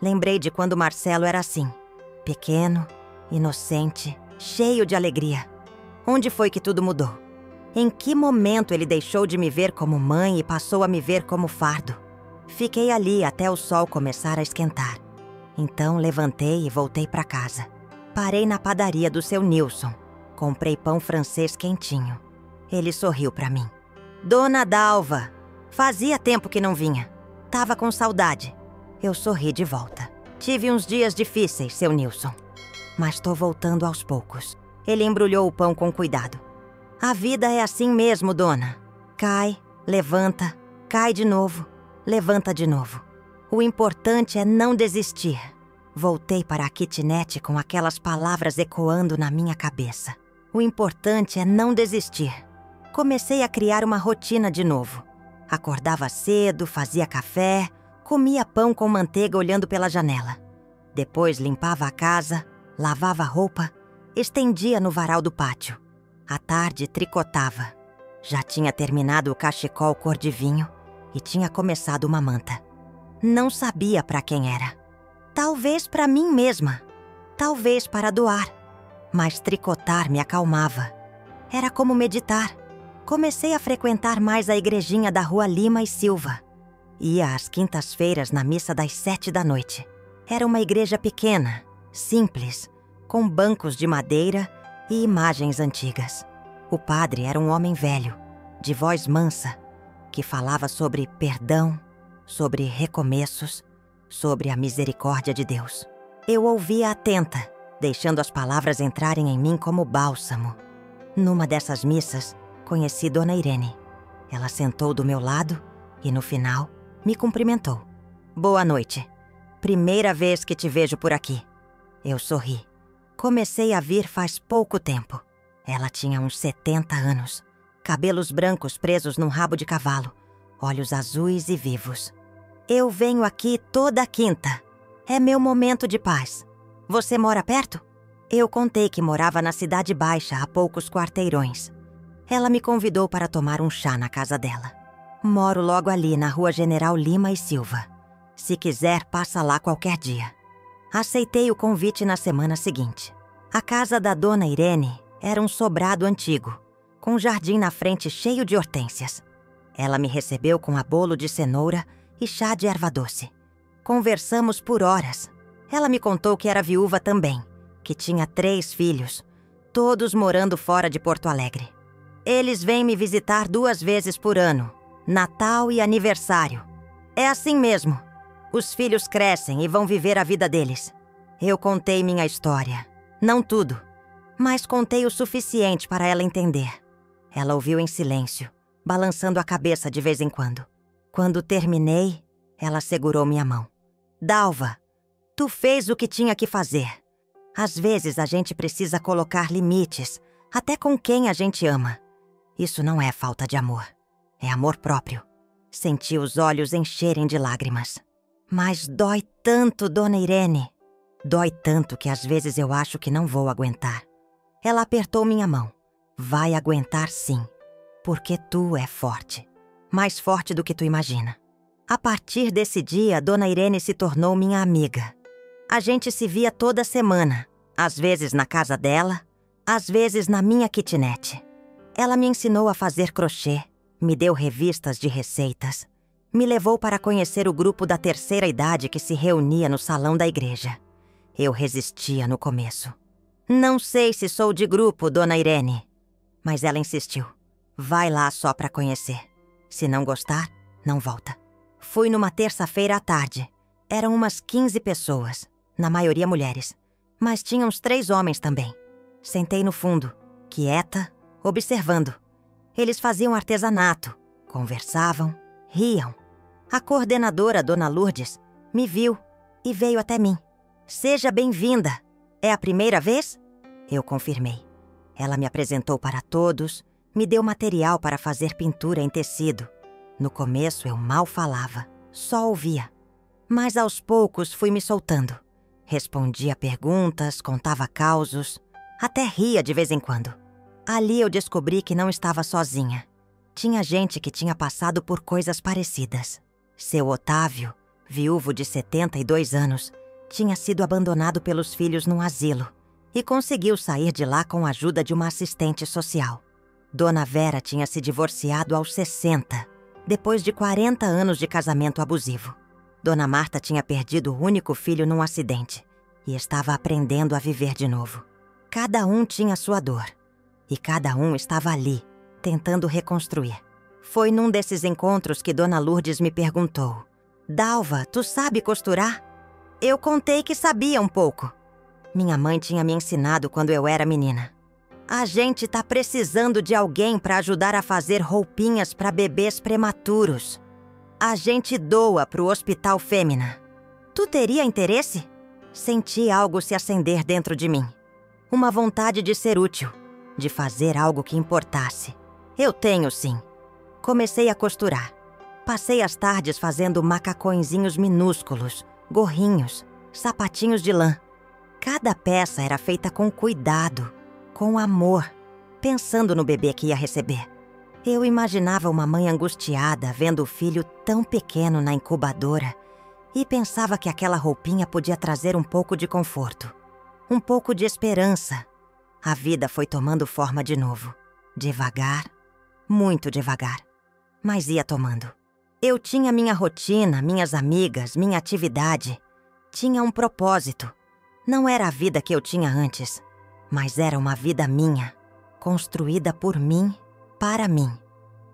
Lembrei de quando Marcelo era assim, pequeno, inocente, cheio de alegria. Onde foi que tudo mudou? Em que momento ele deixou de me ver como mãe e passou a me ver como fardo? Fiquei ali até o sol começar a esquentar. Então levantei e voltei para casa. Parei na padaria do seu Nilson. Comprei pão francês quentinho. Ele sorriu para mim. Dona Dalva, fazia tempo que não vinha. Tava com saudade. Eu sorri de volta. Tive uns dias difíceis, seu Nilson. Mas tô voltando aos poucos. Ele embrulhou o pão com cuidado. A vida é assim mesmo, dona. Cai, levanta, cai de novo, levanta de novo. O importante é não desistir. Voltei para a kitnet com aquelas palavras ecoando na minha cabeça. O importante é não desistir. Comecei a criar uma rotina de novo. Acordava cedo, fazia café, comia pão com manteiga olhando pela janela. Depois limpava a casa, lavava a roupa, estendia no varal do pátio. À tarde tricotava. Já tinha terminado o cachecol cor de vinho e tinha começado uma manta. Não sabia para quem era. Talvez para mim mesma. Talvez para doar. Mas tricotar me acalmava. Era como meditar. Comecei a frequentar mais a igrejinha da Rua Lima e Silva. Ia às quintas-feiras na missa das 7 da noite. Era uma igreja pequena, simples, com bancos de madeira e imagens antigas. O padre era um homem velho, de voz mansa, que falava sobre perdão, sobre recomeços, sobre a misericórdia de Deus. Eu ouvia atenta, deixando as palavras entrarem em mim como bálsamo. Numa dessas missas, conheci Dona Irene. Ela sentou do meu lado e, no final, me cumprimentou. Boa noite. Primeira vez que te vejo por aqui. Eu sorri. Comecei a vir faz pouco tempo. Ela tinha uns 70 anos. Cabelos brancos presos num rabo de cavalo. Olhos azuis e vivos. Eu venho aqui toda quinta. É meu momento de paz. Você mora perto? Eu contei que morava na Cidade Baixa, a poucos quarteirões. Ela me convidou para tomar um chá na casa dela. Moro logo ali, na Rua General Lima e Silva. Se quiser, passa lá qualquer dia. Aceitei o convite na semana seguinte. A casa da Dona Irene era um sobrado antigo, com um jardim na frente cheio de hortênsias. Ela me recebeu com abolo de cenoura e chá de erva doce. Conversamos por horas. Ela me contou que era viúva também, que tinha 3 filhos, todos morando fora de Porto Alegre. Eles vêm me visitar 2 vezes por ano, Natal e aniversário. É assim mesmo. Os filhos crescem e vão viver a vida deles. Eu contei minha história. Não tudo, mas contei o suficiente para ela entender. Ela ouviu em silêncio, balançando a cabeça de vez em quando. Quando terminei, ela segurou minha mão. Dalva, tu fez o que tinha que fazer. Às vezes a gente precisa colocar limites, até com quem a gente ama. Isso não é falta de amor, é amor próprio. Senti os olhos encherem de lágrimas. Mas dói tanto, Dona Irene. Dói tanto que às vezes eu acho que não vou aguentar. Ela apertou minha mão. Vai aguentar sim, porque tu é forte. Mais forte do que tu imagina. A partir desse dia, Dona Irene se tornou minha amiga. A gente se via toda semana, às vezes na casa dela, às vezes na minha kitnet. Ela me ensinou a fazer crochê, me deu revistas de receitas, me levou para conhecer o grupo da terceira idade que se reunia no salão da igreja. Eu resistia no começo. Não sei se sou de grupo, Dona Irene. Mas ela insistiu. Vai lá só para conhecer. Se não gostar, não volta. Fui numa terça-feira à tarde. Eram umas 15 pessoas, na maioria mulheres. Mas tinha uns 3 homens também. Sentei no fundo, quieta, observando. Eles faziam artesanato, conversavam, riam. A coordenadora, Dona Lourdes, me viu e veio até mim. Seja bem-vinda. É a primeira vez? Eu confirmei. Ela me apresentou para todos, me deu material para fazer pintura em tecido. No começo eu mal falava, só ouvia. Mas aos poucos fui me soltando. Respondia perguntas, contava causos, até ria de vez em quando. Ali eu descobri que não estava sozinha. Tinha gente que tinha passado por coisas parecidas. Seu Otávio, viúvo de 72 anos, tinha sido abandonado pelos filhos num asilo e conseguiu sair de lá com a ajuda de uma assistente social. Dona Vera tinha se divorciado aos 60, depois de 40 anos de casamento abusivo. Dona Marta tinha perdido o único filho num acidente e estava aprendendo a viver de novo. Cada um tinha sua dor e cada um estava ali, tentando reconstruir. Foi num desses encontros que Dona Lourdes me perguntou: "Dalva, tu sabe costurar?" Eu contei que sabia um pouco. Minha mãe tinha me ensinado quando eu era menina. "A gente tá precisando de alguém para ajudar a fazer roupinhas para bebês prematuros. A gente doa pro Hospital Fêmea. Tu teria interesse?" Senti algo se acender dentro de mim. Uma vontade de ser útil, de fazer algo que importasse. Eu tenho, sim. Comecei a costurar. Passei as tardes fazendo macacõezinhos minúsculos, gorrinhos, sapatinhos de lã. Cada peça era feita com cuidado, com amor, pensando no bebê que ia receber. Eu imaginava uma mãe angustiada vendo o filho tão pequeno na incubadora e pensava que aquela roupinha podia trazer um pouco de conforto, um pouco de esperança. A vida foi tomando forma de novo. Devagar, muito devagar, mas ia tomando. Eu tinha minha rotina, minhas amigas, minha atividade. Tinha um propósito. Não era a vida que eu tinha antes, mas era uma vida minha, construída por mim, para mim.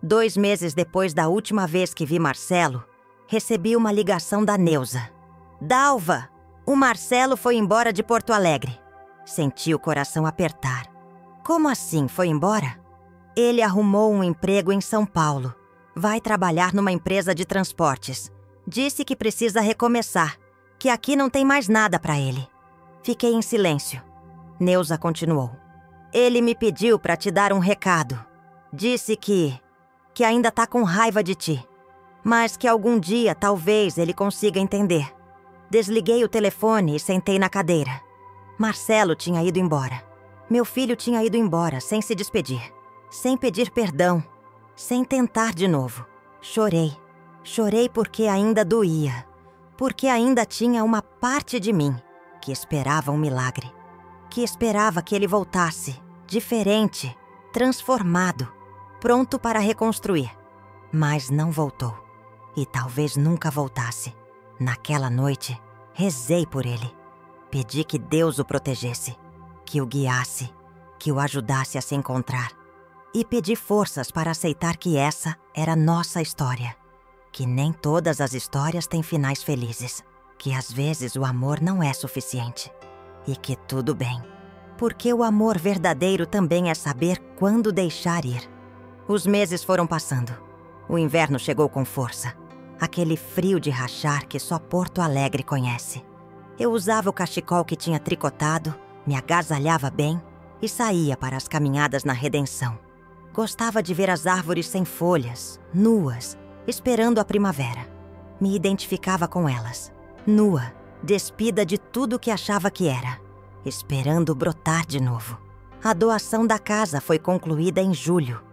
2 meses depois da última vez que vi Marcelo, recebi uma ligação da Neuza. "Dalva, o Marcelo foi embora de Porto Alegre." Senti o coração apertar. "Como assim foi embora?" "Ele arrumou um emprego em São Paulo. Vai trabalhar numa empresa de transportes. Disse que precisa recomeçar, que aqui não tem mais nada para ele." Fiquei em silêncio. Neuza continuou. "Ele me pediu para te dar um recado. Disse que ainda tá com raiva de ti, mas que algum dia talvez ele consiga entender." Desliguei o telefone e sentei na cadeira. Marcelo tinha ido embora. Meu filho tinha ido embora sem se despedir, sem pedir perdão, sem tentar de novo. Chorei. Chorei porque ainda doía, porque ainda tinha uma parte de mim que esperava um milagre, que esperava que ele voltasse, diferente, transformado, pronto para reconstruir. Mas não voltou. E talvez nunca voltasse. Naquela noite, rezei por ele. Pedi que Deus o protegesse, que o guiasse, que o ajudasse a se encontrar. E pedi forças para aceitar que essa era nossa história. Que nem todas as histórias têm finais felizes. Que às vezes o amor não é suficiente. E que tudo bem. Porque o amor verdadeiro também é saber quando deixar ir. Os meses foram passando. O inverno chegou com força. Aquele frio de rachar que só Porto Alegre conhece. Eu usava o cachecol que tinha tricotado, me agasalhava bem e saía para as caminhadas na Redenção. Gostava de ver as árvores sem folhas, nuas, esperando a primavera. Me identificava com elas. Nua, despida de tudo que achava que era, esperando brotar de novo. A doação da casa foi concluída em julho.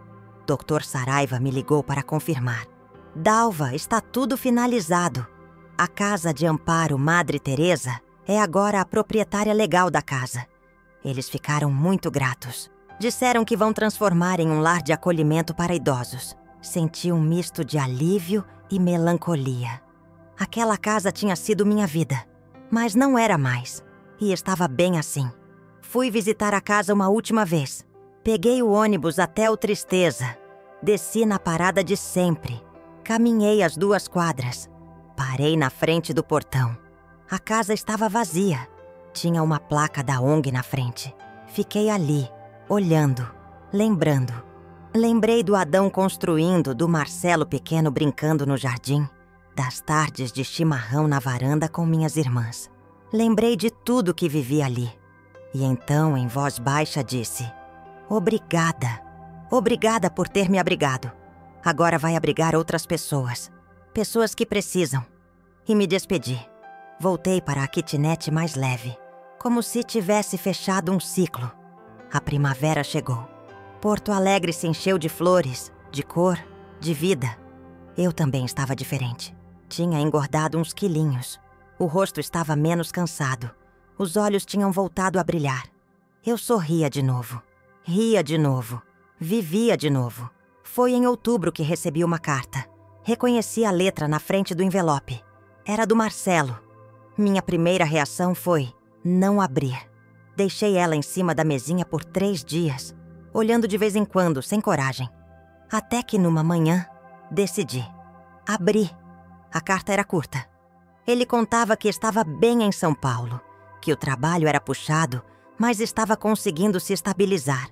Dr. Saraiva me ligou para confirmar. "Dalva, está tudo finalizado. A Casa de Amparo Madre Teresa é agora a proprietária legal da casa." Eles ficaram muito gratos. Disseram que vão transformar em um lar de acolhimento para idosos. Senti um misto de alívio e melancolia. Aquela casa tinha sido minha vida, mas não era mais. E estava bem assim. Fui visitar a casa uma última vez. Peguei o ônibus até o Tristeza. Desci na parada de sempre. Caminhei as 2 quadras. Parei na frente do portão. A casa estava vazia. Tinha uma placa da ONG na frente. Fiquei ali, olhando, lembrando. Lembrei do Adão construindo, do Marcelo pequeno brincando no jardim, das tardes de chimarrão na varanda com minhas irmãs. Lembrei de tudo que vivi ali. E então, em voz baixa, disse: "Obrigada. Obrigada por ter me abrigado. Agora vai abrigar outras pessoas. Pessoas que precisam." E me despedi. Voltei para a kitnet mais leve, como se tivesse fechado um ciclo. A primavera chegou. Porto Alegre se encheu de flores, de cor, de vida. Eu também estava diferente. Tinha engordado uns quilinhos. O rosto estava menos cansado. Os olhos tinham voltado a brilhar. Eu sorria de novo. Ria de novo. Vivia de novo. Foi em outubro que recebi uma carta. Reconheci a letra na frente do envelope. Era do Marcelo. Minha primeira reação foi não abrir. Deixei ela em cima da mesinha por 3 dias, olhando de vez em quando, sem coragem. Até que numa manhã, decidi. Abri. A carta era curta. Ele contava que estava bem em São Paulo, que o trabalho era puxado, mas estava conseguindo se estabilizar.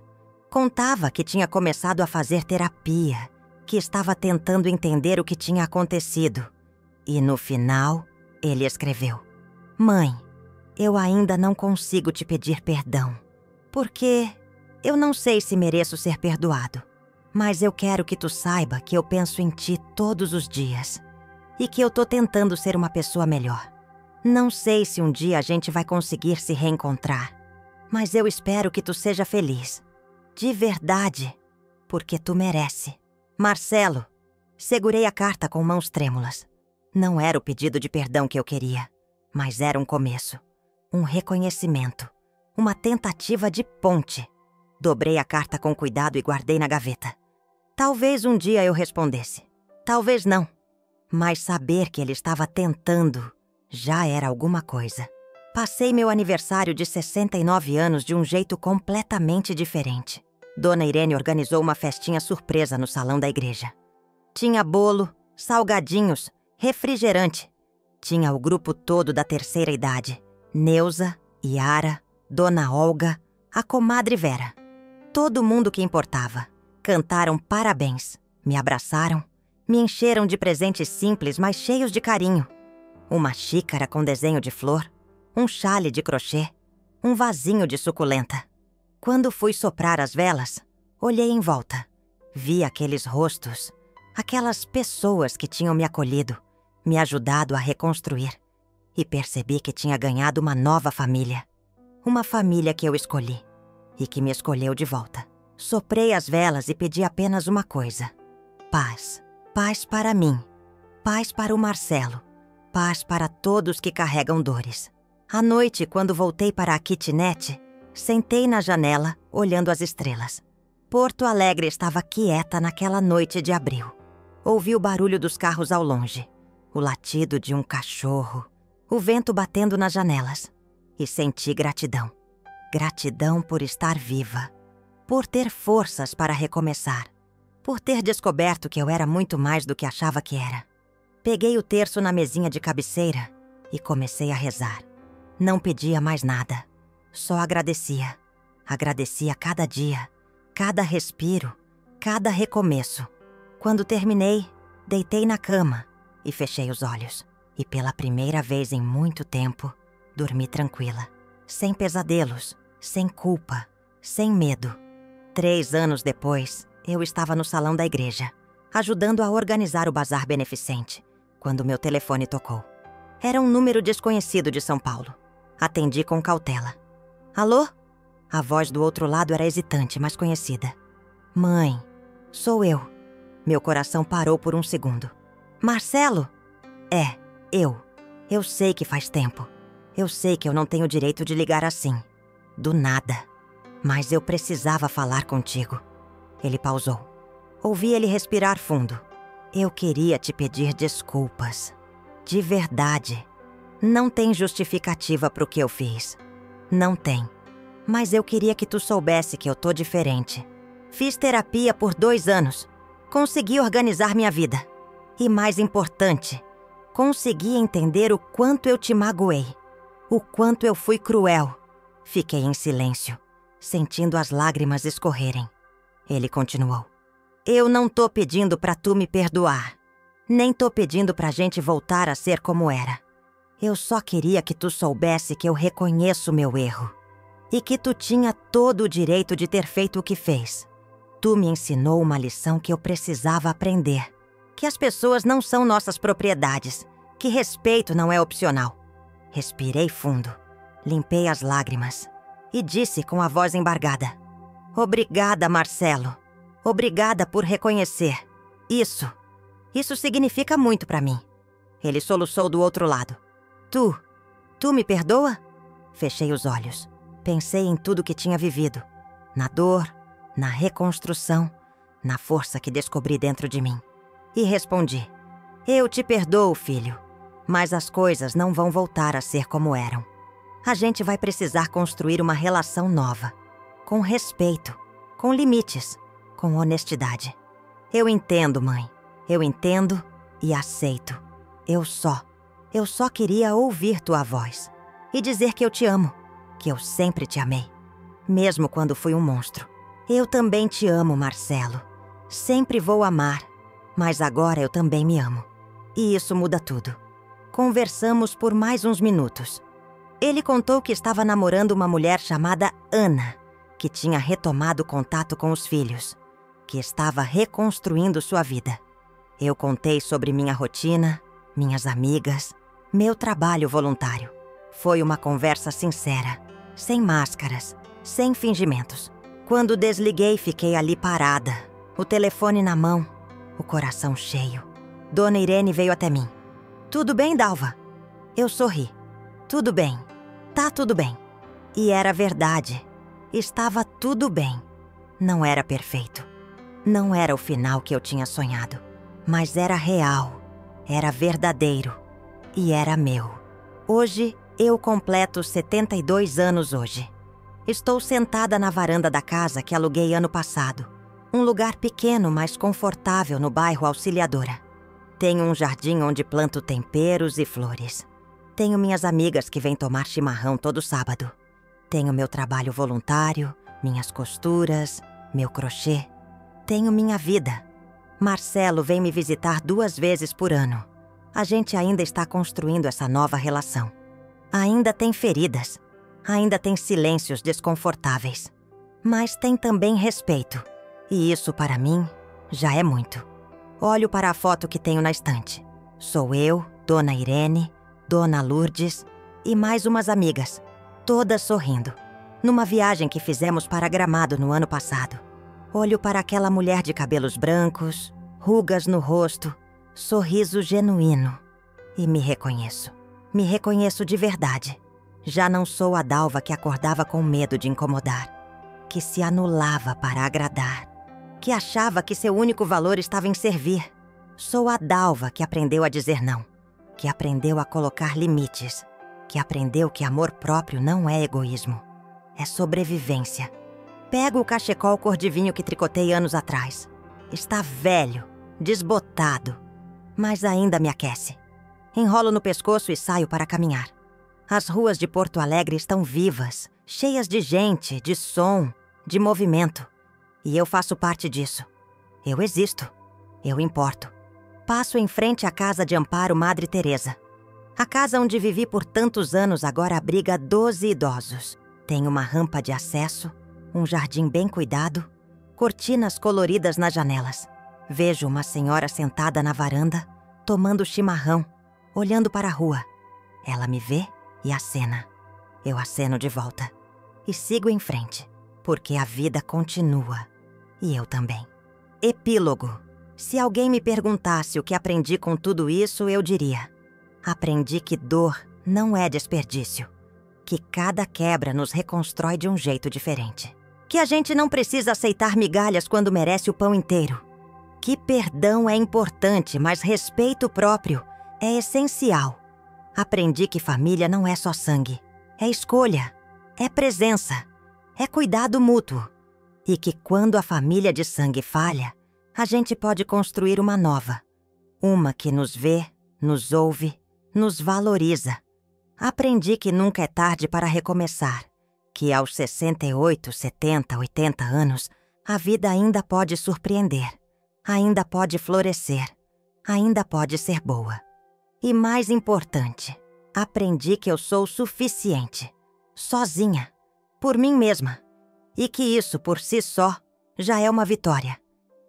Contava que tinha começado a fazer terapia, que estava tentando entender o que tinha acontecido. E no final, ele escreveu: Mãe, eu ainda não consigo te pedir perdão, porque eu não sei se mereço ser perdoado, mas eu quero que tu saiba que eu penso em ti todos os dias e que eu tô tentando ser uma pessoa melhor. Não sei se um dia a gente vai conseguir se reencontrar, mas eu espero que tu seja feliz. De verdade, porque tu merece. Marcelo. Segurei a carta com mãos trêmulas. Não era o pedido de perdão que eu queria, mas era um começo, um reconhecimento, uma tentativa de ponte. Dobrei a carta com cuidado e guardei na gaveta. Talvez um dia eu respondesse. Talvez não. Mas saber que ele estava tentando já era alguma coisa. Passei meu aniversário de 69 anos de um jeito completamente diferente. Dona Irene organizou uma festinha surpresa no salão da igreja. Tinha bolo, salgadinhos, refrigerante. Tinha o grupo todo da terceira idade. Neuza, Yara, Dona Olga, a comadre Vera. Todo mundo que importava. Cantaram parabéns, me abraçaram, me encheram de presentes simples, mas cheios de carinho. Uma xícara com desenho de flor, um chale de crochê, um vasinho de suculenta. Quando fui soprar as velas, olhei em volta. Vi aqueles rostos, aquelas pessoas que tinham me acolhido, me ajudado a reconstruir. E percebi que tinha ganhado uma nova família. Uma família que eu escolhi e que me escolheu de volta. Soprei as velas e pedi apenas uma coisa: paz. Paz para mim. Paz para o Marcelo. Paz para todos que carregam dores. À noite, quando voltei para a kitnet, sentei na janela, olhando as estrelas. Porto Alegre estava quieta naquela noite de abril. Ouvi o barulho dos carros ao longe, o latido de um cachorro, o vento batendo nas janelas. E senti gratidão. Gratidão por estar viva, por ter forças para recomeçar, por ter descoberto que eu era muito mais do que achava que era. Peguei o terço na mesinha de cabeceira e comecei a rezar. Não pedia mais nada, só agradecia. Agradecia cada dia, cada respiro, cada recomeço. Quando terminei, deitei na cama e fechei os olhos. E pela primeira vez em muito tempo, dormi tranquila, sem pesadelos, sem culpa, sem medo. 3 anos depois, eu estava no salão da igreja, ajudando a organizar o bazar beneficente, quando meu telefone tocou. Era um número desconhecido de São Paulo. Atendi com cautela. Alô? A voz do outro lado era hesitante, mas conhecida. Mãe, sou eu. Meu coração parou por um segundo. Marcelo? É, eu. Eu sei que faz tempo. Eu sei que eu não tenho direito de ligar assim. Do nada. Mas eu precisava falar contigo. Ele pausou. Ouvi ele respirar fundo. Eu queria te pedir desculpas. De verdade. Não tem justificativa pro que eu fiz. Não tem. Mas eu queria que tu soubesse que eu tô diferente. Fiz terapia por 2 anos. Consegui organizar minha vida. E mais importante, consegui entender o quanto eu te magoei. O quanto eu fui cruel. Fiquei em silêncio, sentindo as lágrimas escorrerem. Ele continuou. Eu não tô pedindo pra tu me perdoar. Nem tô pedindo pra gente voltar a ser como era. Eu só queria que tu soubesse que eu reconheço meu erro. E que tu tinha todo o direito de ter feito o que fez. Tu me ensinou uma lição que eu precisava aprender. Que as pessoas não são nossas propriedades. Que respeito não é opcional. Respirei fundo. Limpei as lágrimas. E disse com a voz embargada. Obrigada, Marcelo. Obrigada por reconhecer. Isso significa muito pra mim. Ele soluçou do outro lado. Tu me perdoa? Fechei os olhos. Pensei em tudo que tinha vivido. Na dor, na reconstrução, na força que descobri dentro de mim. E respondi: eu te perdoo, filho, mas as coisas não vão voltar a ser como eram. A gente vai precisar construir uma relação nova, com respeito, com limites, com honestidade. Eu entendo, mãe. Eu entendo e aceito. Eu só queria ouvir tua voz e dizer que eu te amo, que eu sempre te amei, mesmo quando fui um monstro. Eu também te amo, Marcelo. Sempre vou amar, mas agora eu também me amo. E isso muda tudo. Conversamos por mais uns minutos. Ele contou que estava namorando uma mulher chamada Ana, que tinha retomado contato com os filhos, que estava reconstruindo sua vida. Eu contei sobre minha rotina, minhas amigas, meu trabalho voluntário. Foi uma conversa sincera, sem máscaras, sem fingimentos. Quando desliguei, fiquei ali parada, o telefone na mão, o coração cheio. Dona Irene veio até mim. Tudo bem, Dalva? Eu sorri. Tudo bem. Tá tudo bem. E era verdade. Estava tudo bem. Não era perfeito. Não era o final que eu tinha sonhado. Mas era real. Era verdadeiro. E era meu. Hoje, eu completo 72 anos hoje. Estou sentada na varanda da casa que aluguei ano passado. Um lugar pequeno, mas confortável no bairro Auxiliadora. Tenho um jardim onde planto temperos e flores. Tenho minhas amigas que vêm tomar chimarrão todo sábado. Tenho meu trabalho voluntário, minhas costuras, meu crochê. Tenho minha vida. Marcelo vem me visitar 2 vezes por ano. A gente ainda está construindo essa nova relação. Ainda tem feridas. Ainda tem silêncios desconfortáveis. Mas tem também respeito. E isso, para mim, já é muito. Olho para a foto que tenho na estante. Sou eu, Dona Irene, Dona Lourdes e mais umas amigas, todas sorrindo, numa viagem que fizemos para Gramado no ano passado. Olho para aquela mulher de cabelos brancos, rugas no rosto, sorriso genuíno e me reconheço. Me reconheço de verdade. Já não sou a Dalva que acordava com medo de incomodar, que se anulava para agradar, que achava que seu único valor estava em servir. Sou a Dalva que aprendeu a dizer não, que aprendeu a colocar limites, que aprendeu que amor próprio não é egoísmo, é sobrevivência. Pego o cachecol cor de vinho que tricotei anos atrás. Está velho, desbotado, mas ainda me aquece. Enrolo no pescoço e saio para caminhar. As ruas de Porto Alegre estão vivas, cheias de gente, de som, de movimento. E eu faço parte disso. Eu existo. Eu importo. Passo em frente à casa de amparo Madre Teresa. A casa onde vivi por tantos anos agora abriga 12 idosos. Tem uma rampa de acesso, um jardim bem cuidado, cortinas coloridas nas janelas. Vejo uma senhora sentada na varanda, tomando chimarrão, olhando para a rua. Ela me vê e acena. Eu aceno de volta. E sigo em frente, porque a vida continua. E eu também. Epílogo. Se alguém me perguntasse o que aprendi com tudo isso, eu diria: aprendi que dor não é desperdício. Que cada quebra nos reconstrói de um jeito diferente. Que a gente não precisa aceitar migalhas quando merece o pão inteiro. Que perdão é importante, mas respeito próprio é essencial. Aprendi que família não é só sangue. É escolha, é presença, é cuidado mútuo. E que quando a família de sangue falha, a gente pode construir uma nova. Uma que nos vê, nos ouve, nos valoriza. Aprendi que nunca é tarde para recomeçar. Que aos 68, 70, 80 anos, a vida ainda pode surpreender. Ainda pode florescer. Ainda pode ser boa. E mais importante, aprendi que eu sou suficiente. Sozinha. Por mim mesma. E que isso, por si só, já é uma vitória.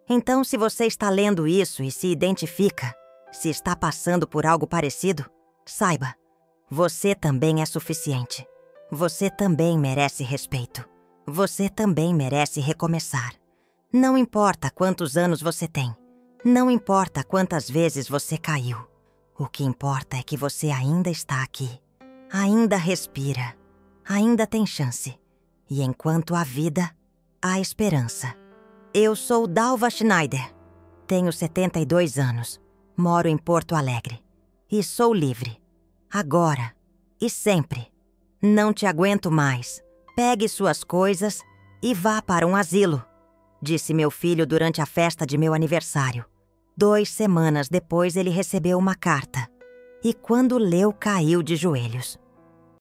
Então, se você está lendo isso e se identifica, se está passando por algo parecido, saiba, você também é suficiente. Você também merece respeito. Você também merece recomeçar. Não importa quantos anos você tem. Não importa quantas vezes você caiu. O que importa é que você ainda está aqui. Ainda respira. Ainda tem chance. E enquanto há vida, há esperança. Eu sou Dalva Schneider. Tenho 72 anos. Moro em Porto Alegre. E sou livre. Agora. E sempre. Não te aguento mais. Pegue suas coisas e vá para um asilo, disse meu filho durante a festa de meu aniversário. 2 semanas depois ele recebeu uma carta. E quando leu, caiu de joelhos.